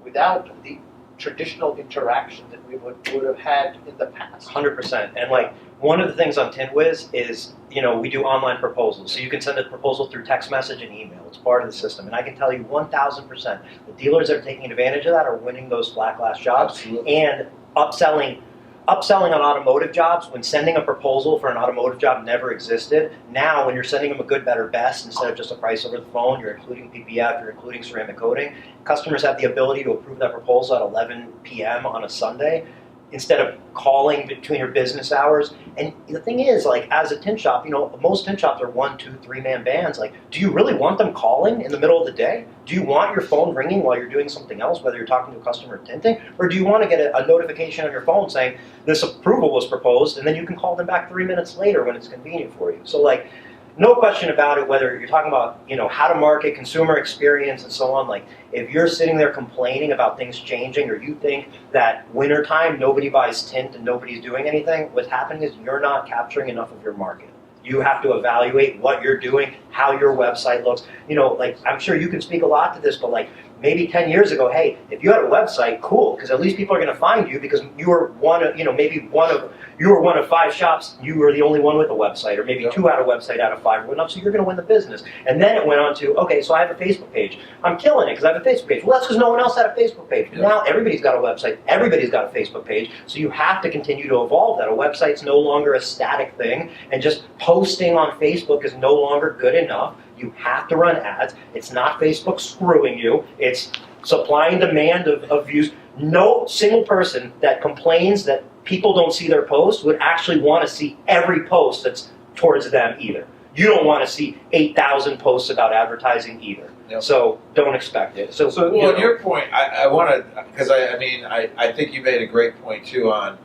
without the traditional interaction that we would have had in the past. 100%. And like, one of the things on TintWiz is, we do online proposals. So you can send a proposal through text message and email. It's part of the system. And I can tell you 1,000%, the dealers that are taking advantage of that are winning those flat glass jobs. Absolutely. And upselling on automotive jobs, when sending a proposal for an automotive job never existed. Now, when you're sending them a good, better, best, instead of just a price over the phone, you're including PPF, you're including ceramic coating. Customers have the ability to approve that proposal at 11 p.m. on a Sunday. instead of calling between your business hours. And the thing is, like, as a tint shop, you know, most tint shops are 1, 2, 3-man bands. Like, do you really want them calling in the middle of the day? Do you want your phone ringing while you're doing something else, whether you're talking to a customer or tinting? Or do you want to get a notification on your phone saying this approval was proposed, and then you can call them back 3 minutes later when it's convenient for you? So, like, no question about it, whether you're talking about, you know, how to market, consumer experience, and so on. Like, if you're sitting there complaining about things changing, or you think that wintertime nobody buys tint and nobody's doing anything, what's happening is you're not capturing enough of your market. You have to evaluate what you're doing, how your website looks. You know, like, I'm sure you can speak a lot to this, but like, maybe 10 years ago, hey, if you had a website, cool, because at least people are going to find you because you were one of, you know, you were one of 5 shops, you were the only one with a website, or maybe 2 had a website out of 5 went up, so you're going to win the business. And then it went on to, okay, so I have a Facebook page. I'm killing it because I have a Facebook page. Well, that's because no one else had a Facebook page. Yeah. Now everybody's got a website, everybody's got a Facebook page, so you have to continue to evolve that. A website's no longer a static thing, and just posting on Facebook is no longer good enough. You have to run ads. It's not Facebook screwing you. It's supply and demand of views. No single person that complains that people don't see their posts would actually want to see every post that's towards them either. You don't want to see 8,000 posts about advertising either. Yep. So don't expect it. So well, on your point, I want to, because I think you made a great point too on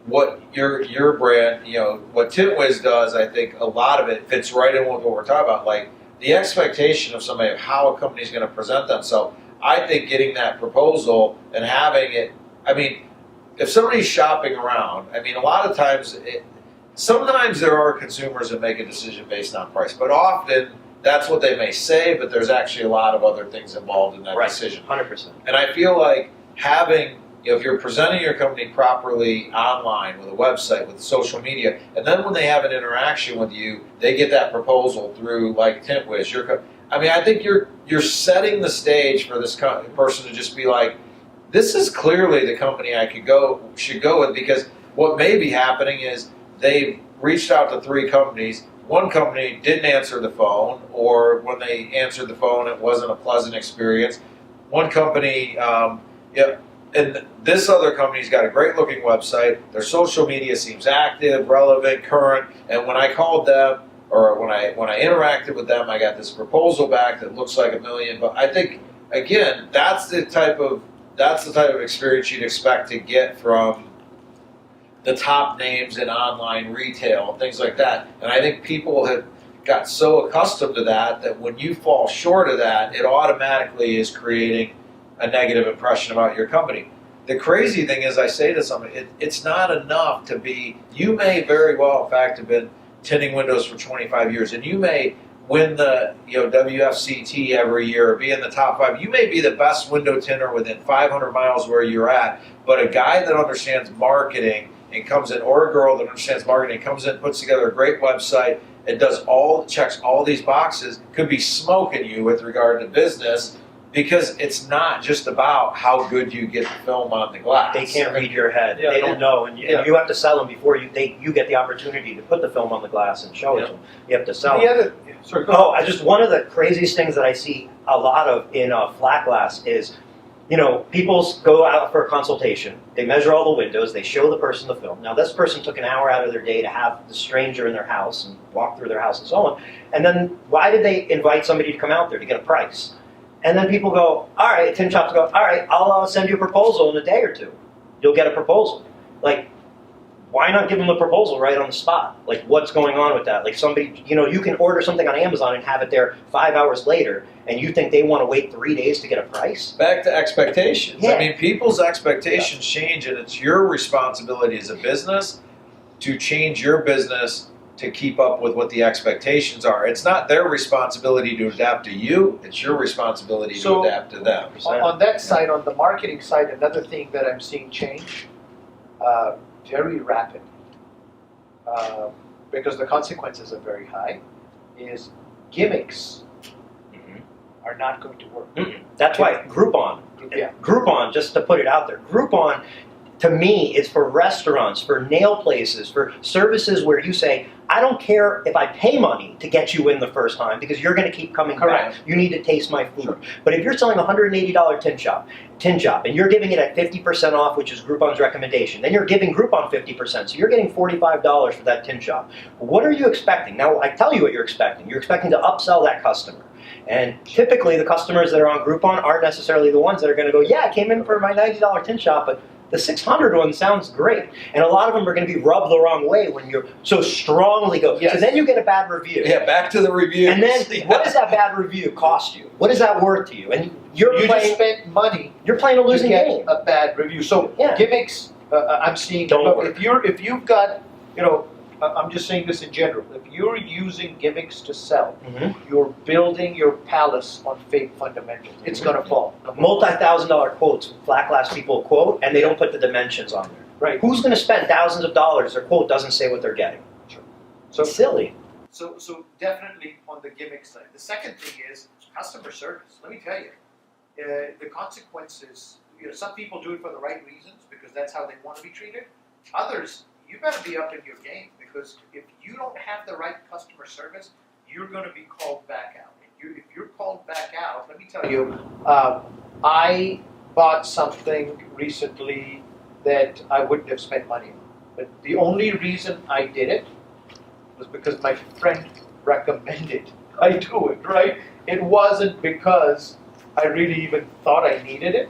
what your brand, you know, what TintWiz does. I think a lot of it fits right in with what we're talking about, like the expectation of somebody of how a company is going to present themselves. I think getting that proposal and having it, I mean, if somebody's shopping around, I mean, a lot of times, sometimes there are consumers that make a decision based on price, but often that's what they may say, but there's actually a lot of other things involved in that decision. 100%. And I feel like having, you know, if you're presenting your company properly online with a website, with social media, and then when they have an interaction with you, they get that proposal through like TintWiz. I mean, I think you're setting the stage for this person to just be like, this is clearly the company I should go with, because what may be happening is they've reached out to 3 companies. One company didn't answer the phone, or when they answered the phone, it wasn't a pleasant experience. One company, and this other company's got a great looking website. Their social media seems active, relevant, current. And when I called them, or when I interacted with them, I got this proposal back that looks like $1 million. But I think, again, that's the type of experience you'd expect to get from the top names in online retail and things like that. And I think people have got so accustomed to that when you fall short of that, it automatically is creating a negative impression about your company. The crazy thing is, I say to somebody, it's not enough to be, you may very well, in fact, have been tinting windows for 25 years, and you may win the WFCT every year, or be in the top 5. You may be the best window tinter within 500 miles where you're at, but a guy that understands marketing and comes in, or a girl that understands marketing, comes in, puts together a great website, and checks all these boxes, could be smoking you with regard to business, because it's not just about how good you get the film on the glass. They can't read your head. Yeah, they don't know, and you have to sell them before you get the opportunity to put the film on the glass and show it to them. You have to sell them. One of the craziest things that I see a lot of in flat glass is, people go out for a consultation. They measure all the windows. They show the person the film. Now, this person took an hour out of their day to have the stranger in their house and walk through their house and so on. And then why did they invite somebody to come out there to get a price? And then people go, all right, tin shops go, all right, I'll send you a proposal in a day or 2. You'll get a proposal. Like, why not give them the proposal right on the spot? Like, what's going on with that? Like, somebody, you can order something on Amazon and have it there 5 hours later, and you think they want to wait 3 days to get a price? Back to expectations. Yeah. I mean, people's expectations change, and it's your responsibility as a business to change your business to keep up with what the expectations are. It's not their responsibility to adapt to you, it's your responsibility to adapt to them. On that side, on the marketing side, another thing that I'm seeing change very rapidly, because the consequences are very high, is gimmicks are not going to work. That's why Groupon, just to put it out there, Groupon, to me, it's for restaurants, for nail places, for services where you say, I don't care if I pay money to get you in the first time because you're going to keep coming Correct. back. You need to taste my food. Sure. But if you're selling a $180 tin shop, and you're giving it at 50% off, which is Groupon's recommendation, then you're giving Groupon 50%, so you're getting $45 for that tin shop. What are you expecting? Now, I tell you what you're expecting. You're expecting to upsell that customer. And typically, the customers that are on Groupon aren't necessarily the ones that are going to go, yeah, I came in for my $90 tin shop, but the 600 one sounds great. And a lot of them are going to be rubbed the wrong way when you're so strongly go. Yes. So then you get a bad review. Yeah, back to the review. And then what does that bad review cost you? What is that worth to you? And you just spent money you're playing a to losing get game. a bad review. So Yeah. gimmicks, I'm seeing. Don't look, work. if you've got, I'm just saying this in general. If you're using gimmicks to sell, you're building your palace on fake fundamentals. It's going to fall. Multi-$1,000 quotes, flat glass people quote, and they don't put the dimensions on there. Right. Who's going to spend thousands of dollars? Their quote doesn't say what they're getting. Sure. So it's silly. So definitely on the gimmick side. The second thing is customer service. Let me tell you, the consequences. Some people do it for the right reasons because that's how they want to be treated. Others, you better be up in your game because if you don't have the right customer service, you're going to be called back out. If you're called back out, let me tell you, I bought something recently that I wouldn't have spent money on. But the only reason I did it was because my friend recommended I do it, right? It wasn't because I really even thought I needed it,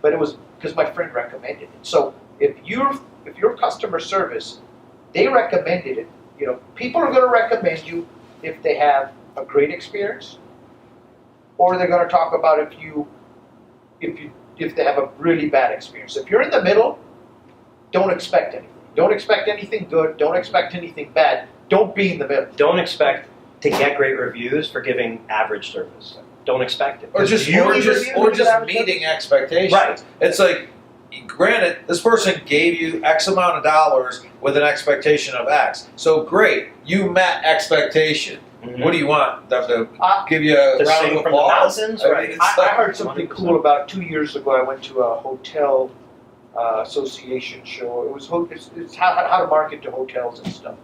but it was because my friend recommended it. So if your customer service, they recommended it, people are going to recommend you if they have a great experience, or they're going to talk about if they have a really bad experience. If you're in the middle, don't expect anything. Don't expect anything good. Don't expect anything bad. Don't be in the middle. Don't expect to get great reviews for giving average service. Don't expect it. Or just meeting expectations. Right. It's like, granted, this person gave you X amount of dollars with an expectation of X. So great, you met expectation. Mhm. What do you want? Them to give you a To round sing of from the applause? mountains? I mean, Right. it's I like- heard something 100%. cool about 2 years ago. I went to a hotel association show. It was it's how to market to hotels and stuff,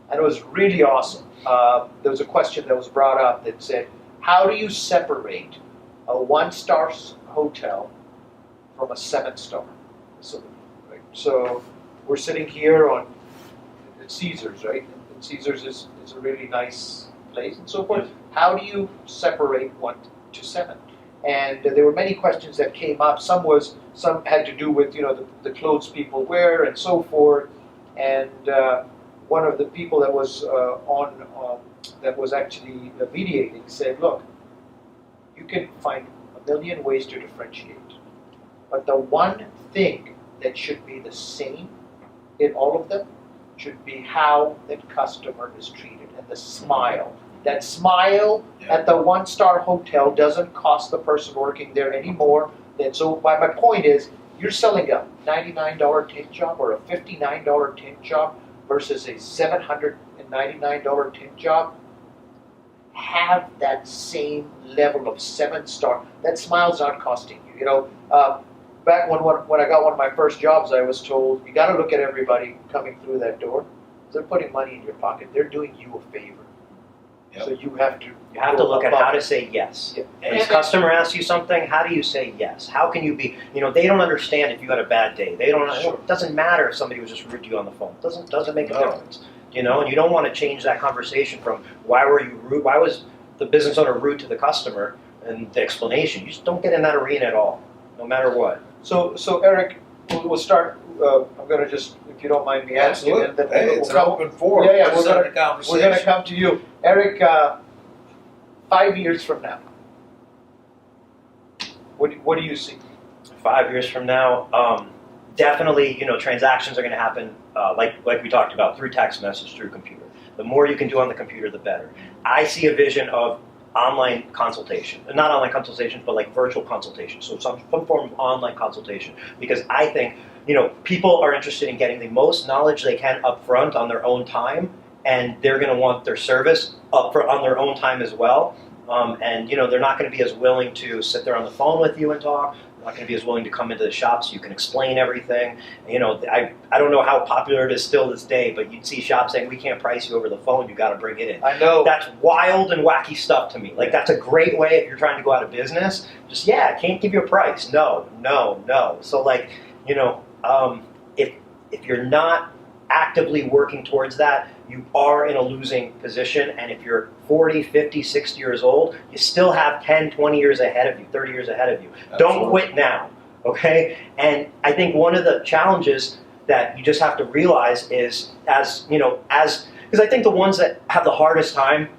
and it was really awesome. There was a question that was brought up that said, "How do you separate a 1-star hotel from a 7-star facility?" Right? So we're sitting here at Caesars, right? And Caesars is a really nice place and so forth. How do you separate 1 to 7? And there were many questions that came up. Some had to do with the clothes people wear and so forth. And one of the people that was that was actually mediating said, "Look, you can find a million ways to differentiate, but the one thing that should be the same in all of them should be how that customer is treated and the smile." That smile at the 1-star hotel doesn't cost the person working there anymore. And so my point is, you're selling a $99 tin job or a $59 tin job versus a $799 tin job. Have that same level of 7-star. That smile's not costing you. Back when I got one of my first jobs, I was told, you got to look at everybody coming through that door. They're putting money in your pocket. They're doing you a favor. Yep. So you have to look at how to say yes. Yeah. When a customer asks you something, how do you say yes? How can you be, they don't understand if you had a bad day. They don't, Sure. It doesn't matter if somebody was just rude to you on the phone. It doesn't make a No. difference. And you don't want to change that conversation from why were you rude, why was the business owner rude to the customer and the explanation. You just don't get in that arena at all, no matter what. So Erik, we'll start. I'm going to just, if you don't mind me asking, Absolutely. and then Hey, we'll it's an come- open forum. Yeah, Let's we're start gonna- the conversation. We're going to come to you, Erik. 5 years from now, what do you see? 5 years from now, definitely, transactions are going to happen like we talked about, through text message, through computer. The more you can do on the computer, the better. I see a vision of online consultation, not online consultation, but like virtual consultation. So some form of online consultation, because I think people are interested in getting the most knowledge they can up front on their own time, and they're going to want their service up on their own time as well. And they're not going to be as willing to sit there on the phone with you and talk. not going to be as willing to come into the shop so you can explain everything. You know, I don't know how popular it is still this day, but you'd see shops saying, we can't price you over the phone, you got to bring it in. I know. That's wild and wacky stuff to me. Like, that's a great way if you're trying to go out of business. Just, yeah, I can't give you a price. No. So, like, you know, if you're not actively working towards that, you are in a losing position. And if you're 40, 50, 60 years old, you still have 10, 20 years ahead of you, 30 years ahead of you. Absolutely. Don't quit now, okay? And I think one of the challenges that you just have to realize is, because I think the ones that have the hardest time,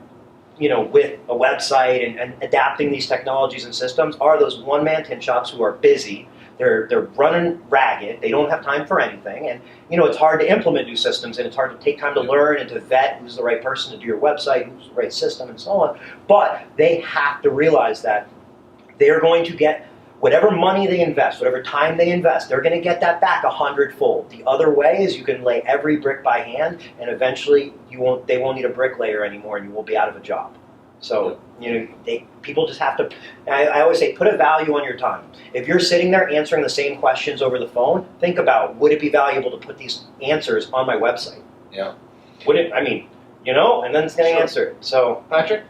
you know, with a website and adapting these technologies and systems are those one-man tint shops who are busy. They're running ragged. They don't have time for anything. And, you know, it's hard to implement new systems, and it's hard to take time to learn and to vet who's the right person to do your website, who's the right system, and so on. But they have to realize that they're going to get whatever money they invest, whatever time they invest, they're going to get that back 100-fold. The other way is you can lay every brick by hand, and eventually they won't need a bricklayer anymore, and you will be out of a job. So, you know, people just have to, I always say, put a value on your time. If you're sitting there answering the same questions over the phone, think about, would it be valuable to put these answers on my website? Yeah. Would it, I mean, you know, and then it's going to answer it. So, Patrick?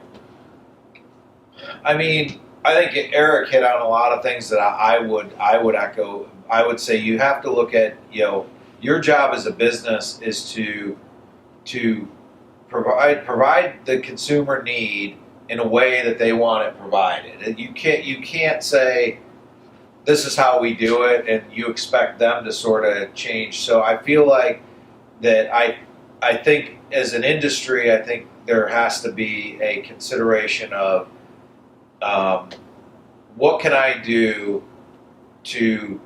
I mean, I think Eric hit on a lot of things that I would echo. I would say you have to look at, you know, your job as a business is to provide the consumer need in a way that they want it provided. And you can't say this is how we do it and you expect them to sort of change. So I feel like that I think as an industry, I think there has to be a consideration of what can I do to,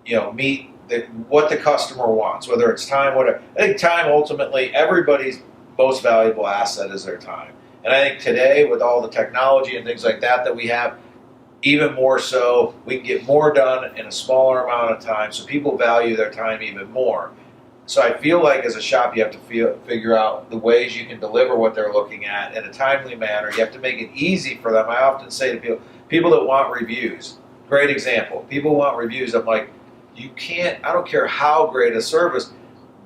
you know, meet what the customer wants, whether it's time, whatever. I think time, ultimately, everybody's most valuable asset is their time. And I think today, with all the technology and things like that we have, even more so, we can get more done in a smaller amount of time, so people value their time even more. So I feel like as a shop, you have to figure out the ways you can deliver what they're looking at in a timely manner. You have to make it easy for them. I often say to people that want reviews, great example, people want reviews. I'm like, you can't, I don't care how great a service,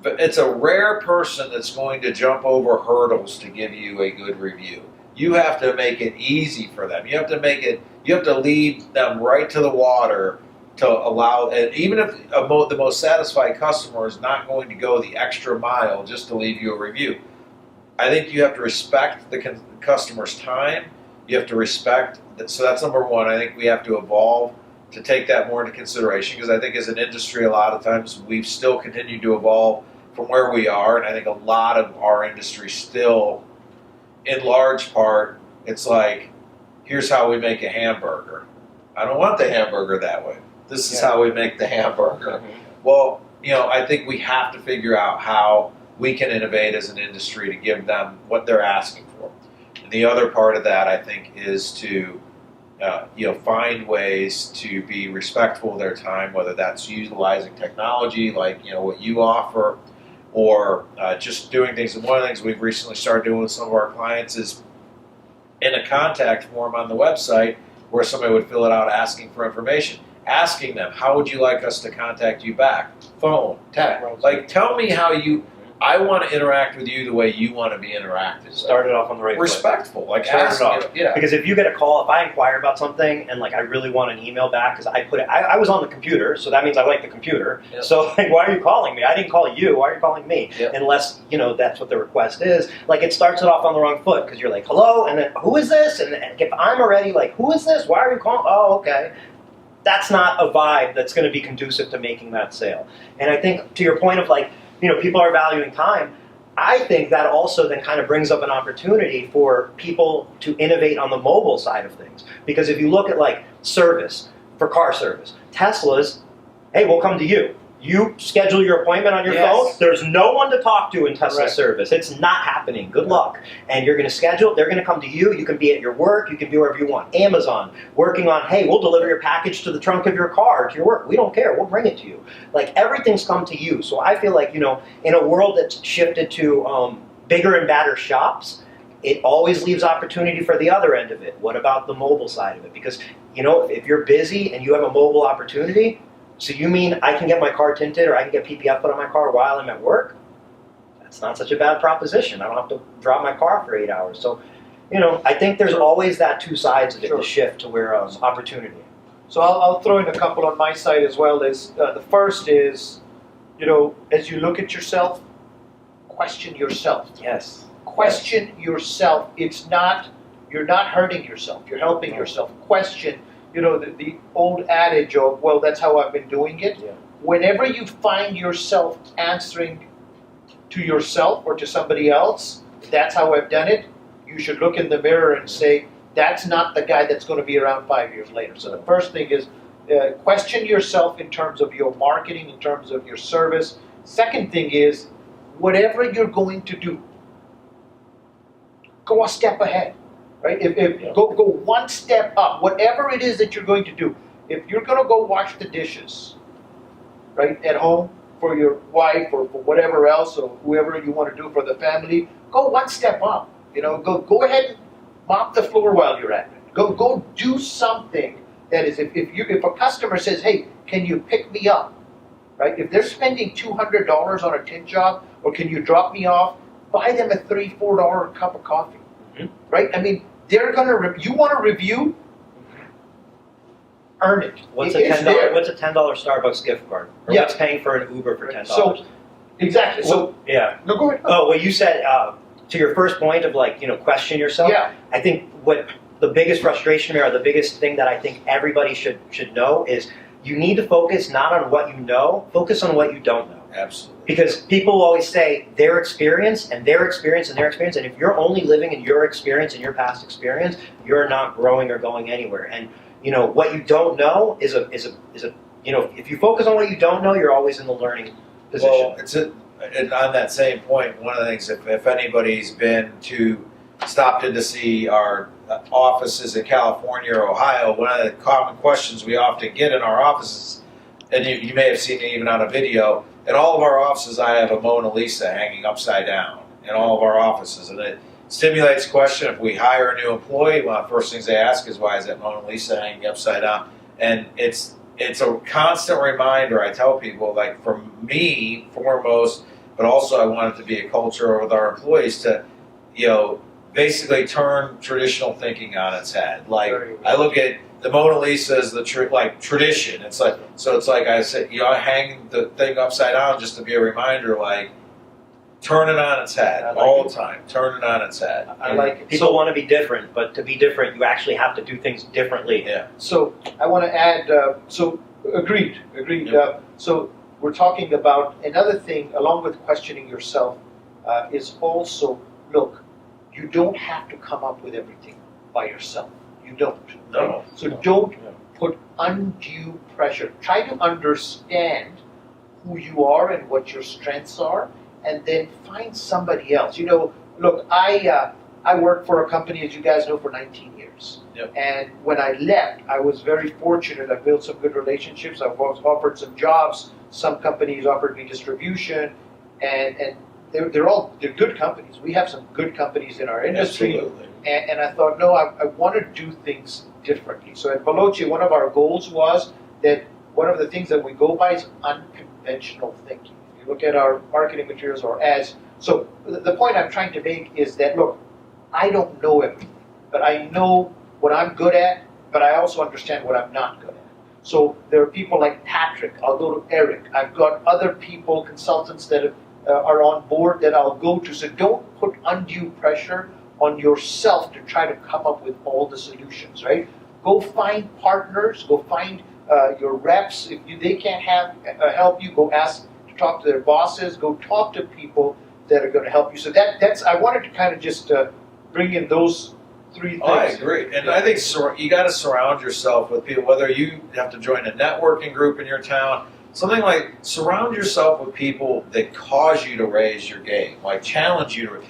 but it's a rare person that's going to jump over hurdles to give you a good review. You have to make it easy for them. You have to lead them right to the water to allow, and even if the most satisfied customer is not going to go the extra mile just to leave you a review, I think you have to respect the customer's time. You have to respect that. So that's number one. I think we have to evolve to take that more into consideration, because I think as an industry, a lot of times we've still continued to evolve from where we are, and I think a lot of our industry still, in large part, it's like, here's how we make a hamburger. I don't want the hamburger that way. This is how we make the hamburger. Well, you know, I think we have to figure out how we can innovate as an industry to give them what they're asking for. And the other part of that, I think, is to find ways to be respectful of their time, whether that's utilizing technology like, you know, what you offer, or just doing things. And one of the things we've recently started doing with some of our clients is in a contact form on the website where somebody would fill it out asking for information, asking them, how would you like us to contact you back? Phone, text. Like, tell me how I want to interact with you the way you want to be interacted. Started off on the right respectful, foot. like Start it off. Yeah. Because if you get a call, if I inquire about something and like I really want an email back, because I was on the computer, so that means I like the computer. Yep. So like, why are you calling me? I didn't call you. Why are you calling me? Yep. Unless, you know, that's what the request is. Like, it starts it off on the wrong foot, because you're like, hello, and then who is this? And if I'm already like, who is this? Why are you calling? Oh, okay. That's not a vibe that's going to be conducive to making that sale. And I think to your point of like, you know, people are valuing time, I think that also then kind of brings up an opportunity for people to innovate on the mobile side of things. Because if you look at like service, for car service, Tesla's, hey, we'll come to you. You schedule your appointment on your phone. There's no one to talk to in Tesla service. It's not happening. Good luck. And you're going to schedule. They're going to come to you. You can be at your work. You can be wherever you want. Amazon, working on, hey, we'll deliver your package to the trunk of your car, to your work. We don't care. We'll bring it to you. Like, everything's come to you. So I feel like, you know, in a world that's shifted to bigger and badder shops, it always leaves opportunity for the other end of it. What about the mobile side of it? Because, you know, if you're busy and you have a mobile opportunity, so you mean I can get my car tinted or I can get PPF put on my car while I'm at work? That's not such a bad proposition. I don't have to drop my car for 8 hours. So, you know, I think there's always that two sides of it, the shift to where opportunity. So I'll throw in a couple on my side as well. Is the first is, you know, as you look at yourself, question yourself. Yes. Question yourself. It's not, you're not hurting yourself, you're helping yourself. Question, you know, the old adage of, well, that's how I've been doing it. Yeah. Whenever you find yourself answering to yourself or to somebody else, that's how I've done it, you should look in the mirror and say, that's not the guy that's going to be around 5 years later. So the first thing is question yourself in terms of your marketing, in terms of your service. Second thing is, whatever you're going to do, go a step ahead, right? Go one step up, whatever it is that you're going to do. If you're going to go wash the dishes, right, at home for your wife or for whatever else or whoever you want to do for the family, go one step up. You know, go ahead and mop the floor while you're at it. Go do something that is, if a customer says, hey, can you pick me up, right? If they're spending $200 on a tint job, or can you drop me off, buy them a $3, $4 cup of coffee, right? I mean, they're gonna, you want to review, earn it. What's It's a $10? there. What's a $10 Starbucks gift card? Or Yeah. what's paying for an Uber for $10? So, exactly. So, yeah. no, go ahead. Oh, well, you said to your first point of like, you know, question yourself. Yeah. I think what the biggest frustration or the biggest thing that I think everybody should know is you need to focus not on what you know, focus on what you don't know. Absolutely. Because people always say their experience and their experience and their experience, and if you're only living in your experience and your past experience, you're not growing or going anywhere. And you know what you don't know is a you know, if you focus on what you don't know, you're always in the learning position. Well, and on that same point, one of the things, if anybody's stopped in to see our offices in California or Ohio, one of the common questions we often get in our offices, and you may have seen it even on a video, in all of our offices I have a Mona Lisa hanging upside down in all of our offices, and it stimulates question. If we hire a new employee, one of the first things they ask is, why is that Mona Lisa hanging upside down? And it's a constant reminder. I tell people, like, for me foremost, but also I want it to be a culture with our employees to, you know, basically turn traditional thinking on its head. Like, I look at the Mona Lisa as the tradition. It's like, so it's like I said, you know, I hang the thing upside down just to be a reminder, like, turn it on its head all the time. Turn it on its head. I like it. People want to be different, but to be different, you actually have to do things differently. Yeah. So I want to add, so agreed. Yep. So we're talking about another thing, along with questioning yourself, is also, look, you don't have to come up with everything by yourself. You don't. No. Right? So don't put undue pressure. Try to understand who you are and what your strengths are, and then find somebody else. You know, look, I worked for a company, as you guys know, for 19 years. Yep. And when I left, I was very fortunate. I built some good relationships. I was offered some jobs. Some companies offered me distribution, and they're good companies. We have some good companies in our industry. Absolutely. And I thought, no, I want to do things differently. So at Veloce, one of our goals was that one of the things that we go by is unconventional thinking. If you look at our marketing materials or ads, so the point I'm trying to make is that, look, I don't know everything, but I know what I'm good at, but I also understand what I'm not good at. So there are people like Patrick, I'll go to Erik. I've got other people, consultants that are on board that I'll go to. So don't put undue pressure on yourself to try to come up with all the solutions, right? Go find partners, go find your reps. If they can't help you, go ask to talk to their bosses, go talk to people that are going to help you. So that's, I wanted to kind of just bring in those three things. Oh, I agree. And I think you got to surround yourself with people, whether you have to join a networking group in your town, something like surround yourself with people that cause you to raise your game, like challenge you to.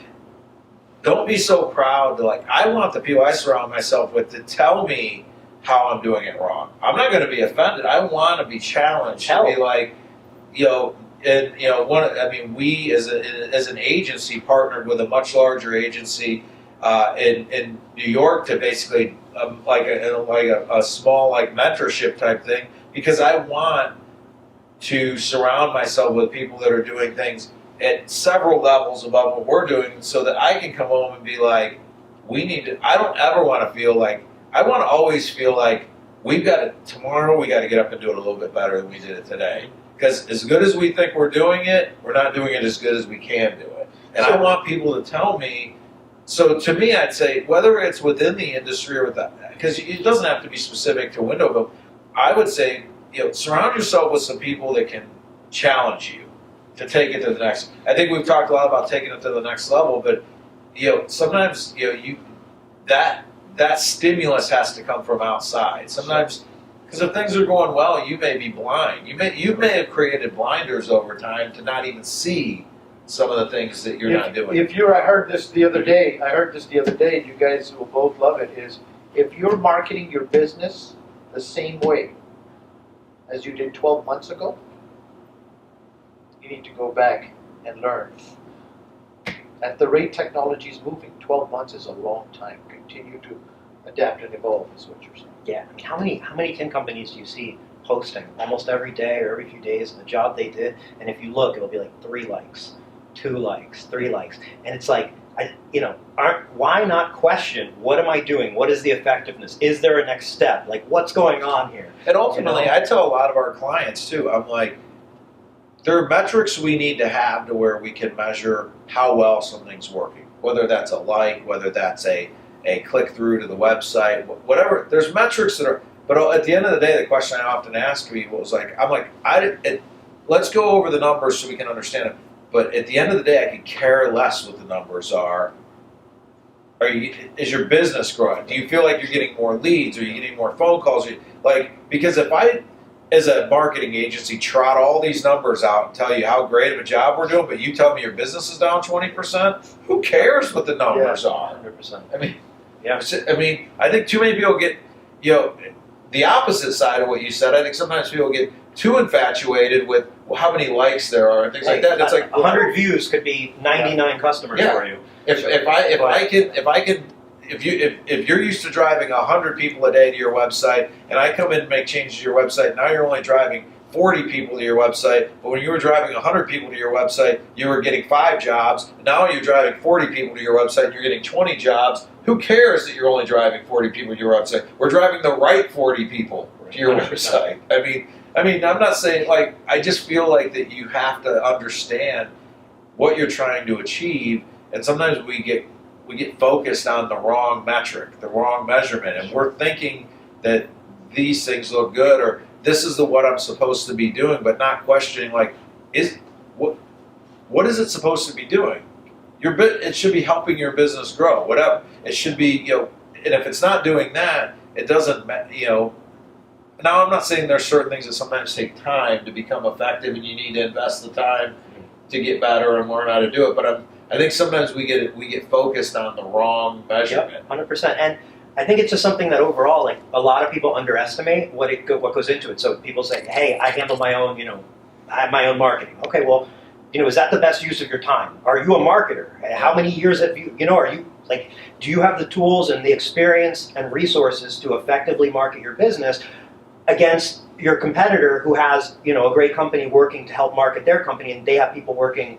Don't be so proud to, like, I want the people I surround myself with to tell me how I'm doing it wrong. I'm not going to be offended. I want to be challenged to be like, you know, and you know, we as an agency partnered with a much larger agency, in New York to basically like a small like mentorship type thing, because I want to surround myself with people that are doing things at several levels above what we're doing, so that I can come home and be like, I don't ever want to feel like, I want to always feel like tomorrow we got to get up and do it a little bit better than we did it today. Because as good as we think we're doing it, we're not doing it as good as we can do it. And I want people to tell me. So to me, I'd say, whether it's within the industry or because it doesn't have to be specific to window film, I would say, surround yourself with some people that can challenge you to take it to the next. I think we've talked a lot about taking it to the next level, but sometimes that stimulus has to come from outside. Sometimes, because if things are going well, you may be blind. You may have created blinders over time to not even see some of the things that you're not doing. I heard this the other day. You guys will both love it. Is if you're marketing your business the same way as you did 12 months ago, you need to go back and learn. At the rate technology is moving, 12 months is a long time. Continue to adapt and evolve is what you're saying. Yeah, I mean, how many tin companies do you see posting almost every day or every few days the job they did? And if you look, it'll be like 3 likes, 2 likes, 3 likes, and it's like, why not question, what am I doing? What is the effectiveness? Is there a next step? Like, what's going on here? And ultimately, I tell a lot of our clients too, I'm like, there are metrics we need to have to where we can measure how well something's working. Whether that's a like, whether that's a click through to the website, whatever. There's metrics that are, but at the end of the day, the question I often ask people is like, let's go over the numbers so we can understand it. But at the end of the day, I could care less what the numbers are. Is your business growing? Do you feel like you're getting more leads? Are you getting more phone calls? Because if I, as a marketing agency, trot all these numbers out and tell you how great of a job we're doing, but you tell me your business is down 20%, who cares what the numbers are? 100%. I mean, I think too many people get, the opposite side of what you said. I think sometimes people get too infatuated with how many likes there are and things like that. It's like 100 views could be 99 customers for you. If you're used to driving 100 people a day to your website, and I come in and make changes to your website, now you're only driving 40 people to your website, but when you were driving 100 people to your website, you were getting 5 jobs. Now you're driving 40 people to your website, and you're getting 20 jobs. Who cares that you're only driving 40 people to your website? We're driving the right 40 people to your 100%. Website. I mean, I'm not saying, I just feel like that you have to understand what you're trying to achieve, and sometimes we get focused on the wrong metric, the wrong measurement, and we're thinking that these things look good, or this is what I'm supposed to be doing, but not questioning what is it supposed to be doing? It should be helping your business grow, whatever. It should be, and if it's not doing that, it doesn't, Now, I'm not saying there's certain things that sometimes take time to become effective, and you need to invest the time to get better and learn how to do it. But I think sometimes we get focused on the wrong measurement. Yep, 100%. And I think it's just something that overall, a lot of people underestimate what goes into it. So people say, "Hey, I handle my own, I have my own marketing." Okay, well, is that the best use of your time? Are you a marketer? How many years have you? Are you do you have the tools and the experience and resources to effectively market your business against your competitor who has, a great company working to help market their company, and they have people working,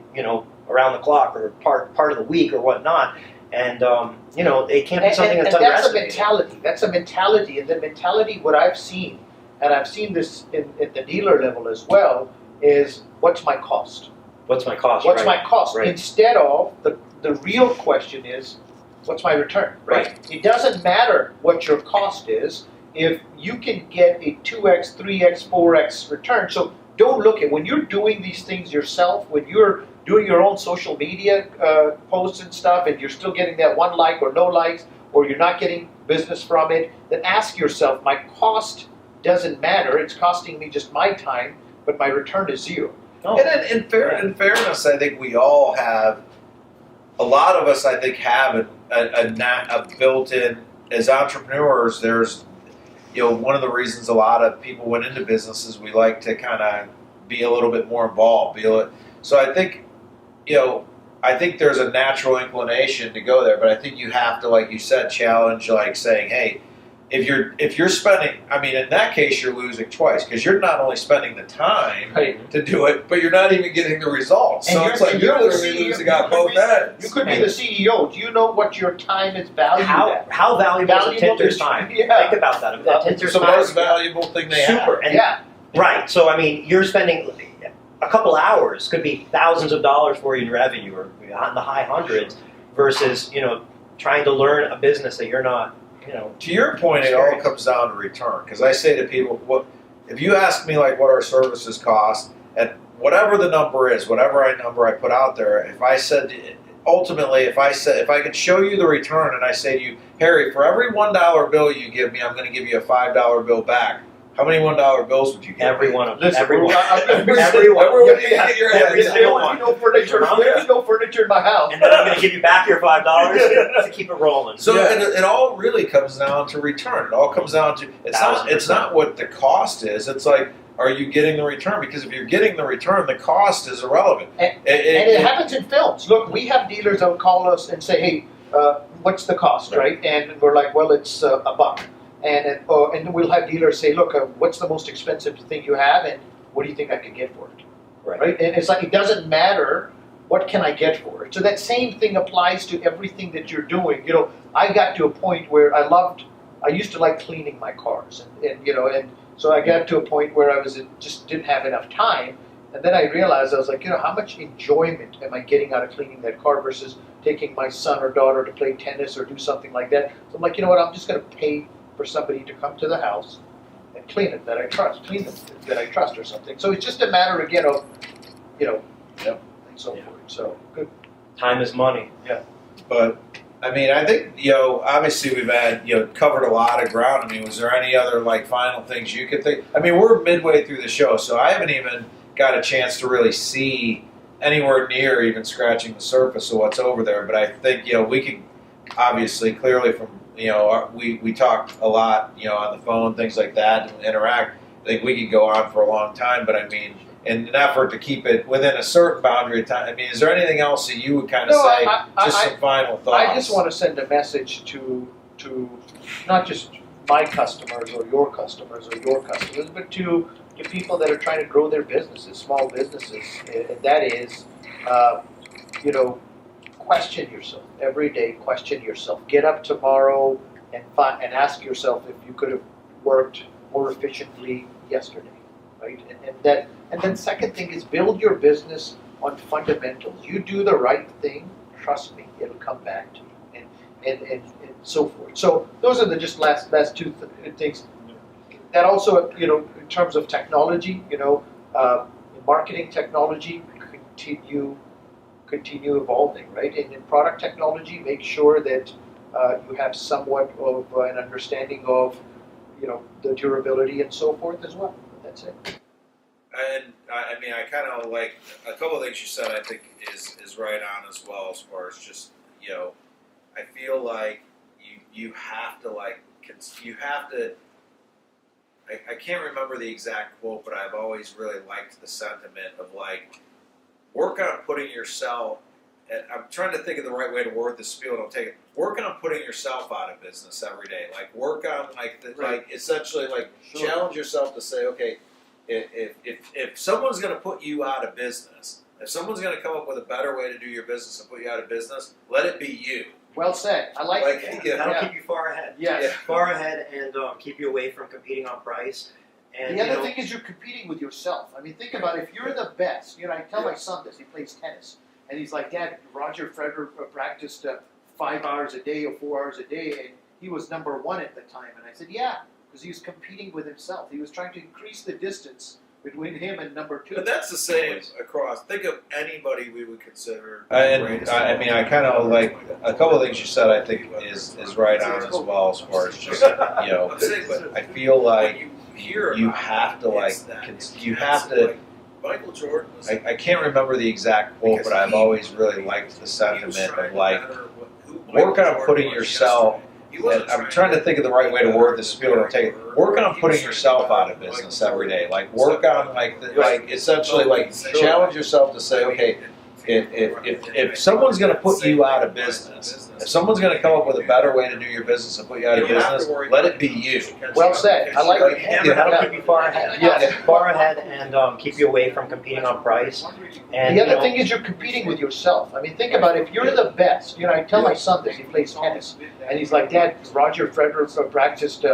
around the clock or part of the week or whatnot, and it can't be something that's underestimated. That's a mentality, and the mentality, what I've seen, and I've seen this at the dealer level as well, is what's my cost? What's my cost? What's my cost? Right. Instead of the real question is, what's my return? Right. It doesn't matter what your cost is if you can get a 2x, 3x, 4x return. So don't look at, when you're doing these things yourself, when you're doing your own social media posts and stuff, and you're still getting that 1 like or no likes, or you're not getting business from it, then ask yourself, my cost doesn't matter. It's costing me just my time, but my return is 0. Oh. And in fairness, I think we all have, a lot of us, I think, have a built-in, as entrepreneurs, there's, one of the reasons a lot of people went into businesses, we like to kind of be a little bit more involved. So I think, I think there's a natural inclination to go there, but I think you have to, like you said, challenge, like saying, hey, if you're spending, I mean, in that case, you're losing twice because you're not only spending the time to do it, but you're not even getting the results. And so it's like you're literally losing out both ends. You could be the CEO. Do you know what your time is valued at? How valuable is a tinter's time? Yeah. Think about that. A tinter's It's the time most valuable thing they have. super. And Yeah. Right. So, I mean, you're spending a couple hours, could be thousands of dollars for you in revenue or on the high hundreds versus, trying to learn a business that you're not, To your point, it all comes down to return. Because I say to people, if you ask me like what our services cost, at whatever the number is, whatever number I put out there, if I said, ultimately, if I could show you the return and I say to you, Harry, for every $1 bill you give me, I'm going to give you a $5 bill back. How many $1 bills would you give? every one of them. Listen, Everyone. Everyone you get your head Every down. single There's no furniture. There's no furniture in my house. And then I'm going to give you back your $5 to keep it rolling. So it all really comes down to return. It all comes down to it's not what the cost is. It's like, are you getting the return? Because if you're getting the return, the cost is irrelevant. And it happens in films. Look, we have dealers that will call us and say, hey, what's the cost, right? And we're like, well, it's $1. And we'll have dealers say, look, what's the most expensive thing you have, and what do you think I could get for it? Right? And it's like, it doesn't matter what can I get for it. So that same thing applies to everything that you're doing. I got to a point where I used to like cleaning my cars, and so I got to a point where I just didn't have enough time. And then I realized, I was like, how much enjoyment am I getting out of cleaning that car versus taking my son or daughter to play tennis or do something like that. So I'm like, you know what, I'm just going to pay for somebody to come to the house and clean it that I trust or something. So it's just a matter again of, and so forth. So good. Time is money. Yeah. But I mean, I think obviously we've had covered a lot of ground. I mean, was there any other final things you could think? I mean, we're midway through the show, so I haven't even got a chance to really see anywhere near even scratching the surface of what's over there. But I think we could obviously clearly from we talked a lot on the phone, things like that, and interact. I think we could go on for a long time. But I mean, in an effort to keep it within a certain boundary of time, I mean, is there anything else that you would kind of say? Some final thoughts. I just want to send a message to not just my customers or your customers, but to people that are trying to grow their businesses, small businesses, and that is, question yourself every day. Question yourself. Get up tomorrow and ask yourself if you could have worked more efficiently yesterday, right? And then second thing is build your business on fundamentals. You do the right thing, trust me, it'll come back to you, and so forth. So those are the just last two things. That also, in terms of technology, marketing technology, continue evolving, right? And in product technology, make sure that you have somewhat of an understanding of, the durability and so forth as well. That's it. And I mean, I kind of like a couple of things you said. I think is right on as well as far as just I feel like you have to I can't remember the exact quote, but I've always really liked the sentiment of work on putting yourself, and I'm trying to think of the right way to word this spiel, don't take it. Work on putting yourself out of business every day. Work on essentially challenge yourself to say, okay, if someone's going to put you out of business, if someone's going to come up with a better way to do your business and put you out of business, let it be you. Well said. I like it. That'll keep you far ahead. Yes. Yeah. Far ahead and keep you away from competing on price. And the other thing is you're competing with yourself. I mean, think about it. If you're the best, I tell my son this. He plays tennis, and he's like, Dad, Roger Federer practiced 5 hours a day or 4 hours a day, and he was number one at the time. And I said, yeah, because he was competing with himself. He was trying to increase the distance between him and number two. But that's the same across. Think of anybody we would consider. And I mean, I kind of like a couple of things you said. I think is right on as well as far as just But I feel like you have to Michael Jordan. I can't remember the exact quote, but I've always really liked the sentiment of work on putting yourself. I'm trying to think of the right way to word this spiel. Don't take it. Work on putting yourself out of business every day. Work on essentially challenge yourself to say, okay, if someone's going to put you out of business, if someone's going to come up with a better way to do your business and put you out of business, let it be you. Well said. I like it. Yeah, that'll keep you far ahead. Yes. Far ahead and keep you away from competing on price. And The other thing is you're competing with yourself. I mean, think about it. If you're the best, I tell my son this. He plays tennis, and he's like, Dad, Roger Federer practiced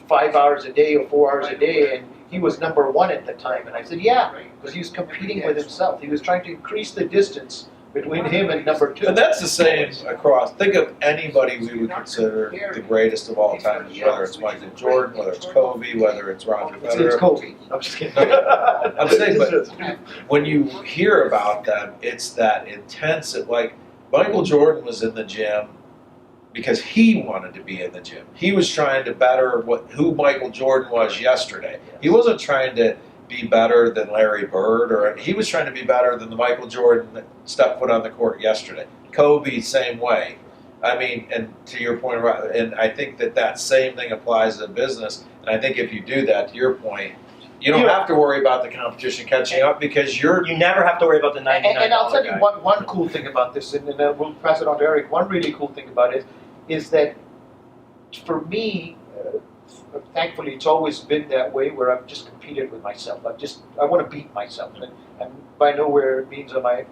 5 hours a day or 4 hours a day, and he was number one at the time. And I said, yeah, because he was competing with himself. He was trying to increase the distance between him and number two. And that's the same across. Think of anybody we would consider the greatest of all time, whether it's Michael Jordan, whether it's Kobe, whether it's Roger Federer. It's Kobe. I'm just kidding. I'm saying, but when you hear about them, it's that intense. Like Michael Jordan was in the gym because he wanted to be in the gym. He was trying to better who Michael Jordan was yesterday. He wasn't trying to be better than Larry Bird, or he was trying to be better than the Michael Jordan that stepped foot on the court yesterday. Kobe, same way. I mean, and to your point, and I think that same thing applies in business. And I think if you do that, to your point, you don't have to worry about the competition catching up because you never have to worry about the 99. And I'll tell you one cool thing about this, and then we'll pass it on to Erik. One really cool thing about it is that for me, thankfully, it's always been that way where I've just competed with myself. I want to beat myself, and by nowhere means am I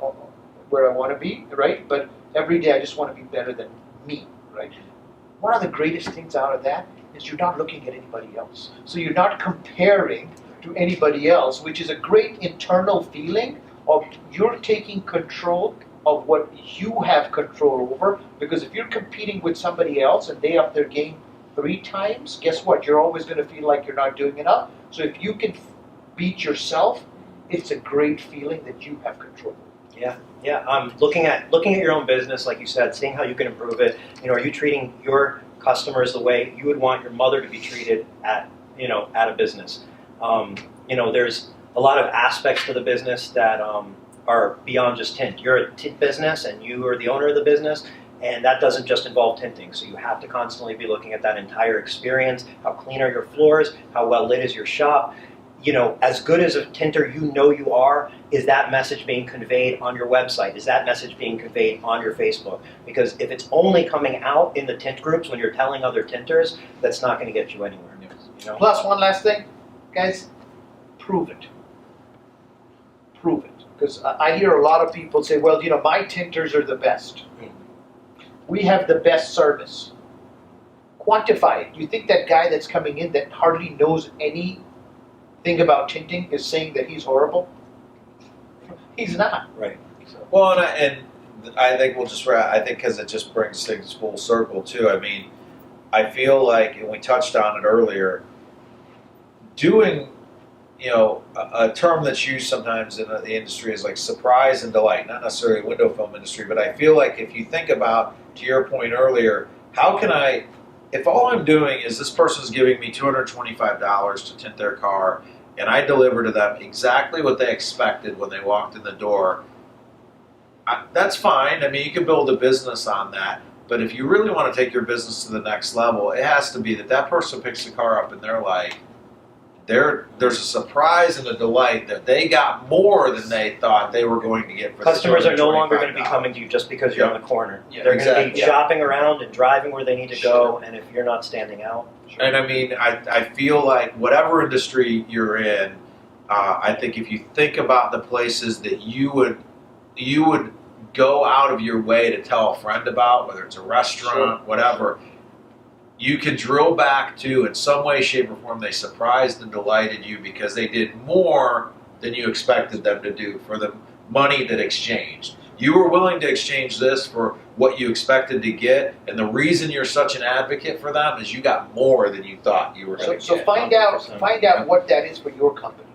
where I want to be, right? But every day I just want to be better than me, right? One of the greatest things out of that is you're not looking at anybody else. So you're not comparing to anybody else, which is a great internal feeling of you're taking control of what you have control over. Because if you're competing with somebody else and they up their game 3 times, guess what? You're always going to feel like you're not doing enough. So if you can beat yourself, it's a great feeling that you have control. Yeah. Looking at your own business, like you said, seeing how you can improve it. Are you treating your customers the way you would want your mother to be treated at a business? There's a lot of aspects to the business that are beyond just tint. You're a tint business, and you are the owner of the business. And that doesn't just involve tinting. So you have to constantly be looking at that entire experience. How clean are your floors? How well lit is your shop? As good as a tinter you are, is that message being conveyed on your website? Is that message being conveyed on your Facebook? Because if it's only coming out in the tint groups when you're telling other tinters, that's not going to get you anywhere. Plus, one last thing, guys, prove it. Prove it. Because I hear a lot of people say, well, my tinters are the best. We have the best service. Quantify it. You think that guy that's coming in that hardly knows anything about tinting is saying that he's horrible? He's not. Right. Well, and I think we'll just wrap. I think because it just brings things full circle too. I mean, I feel like, and we touched on it earlier, doing a term that's used sometimes in the industry is like surprise and delight, not necessarily window film industry, but I feel like if you think about, to your point earlier, how can if all I'm doing is this person's giving me $225 to tint their car, and I deliver to them exactly what they expected when they walked in the door, that's fine. I mean, you can build a business on that, but if you really want to take your business to the next level, it has to be that person picks the car up and they're like, there's a surprise and a delight that they got more than they thought they were going to get. For Customers are no longer going to be coming to you just because you're on the corner. Yeah, they're going to be yeah. shopping around and driving where they need to go, and if you're not standing out. And I mean, I feel like whatever industry you're in, I think if you think about the places that you would go out of your way to tell a friend about, whether it's a restaurant, whatever, you could drill back to, in some way, shape, or form, they surprised and delighted you because they did more than you expected them to do for the money that exchanged. You were willing to exchange this for what you expected to get, and the reason you're such an advocate for them is you got more than you thought you were going to get. So find out what that is for your company.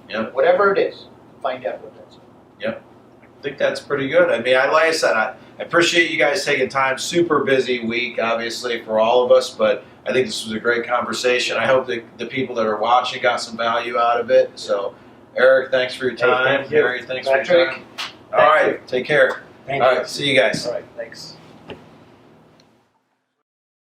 Yep. Whatever it is, find out what that's. Yep. I think that's pretty good. I mean, like I said, I appreciate you guys taking time. Super busy week, obviously, for all of us, but I think this was a great conversation. I hope that the people that are watching got some value out of it. So, Erik, thanks for your time. Hey, thank you. Harry, thanks for your time. All right, take care. Thank All you. right, see you guys. All right, thanks.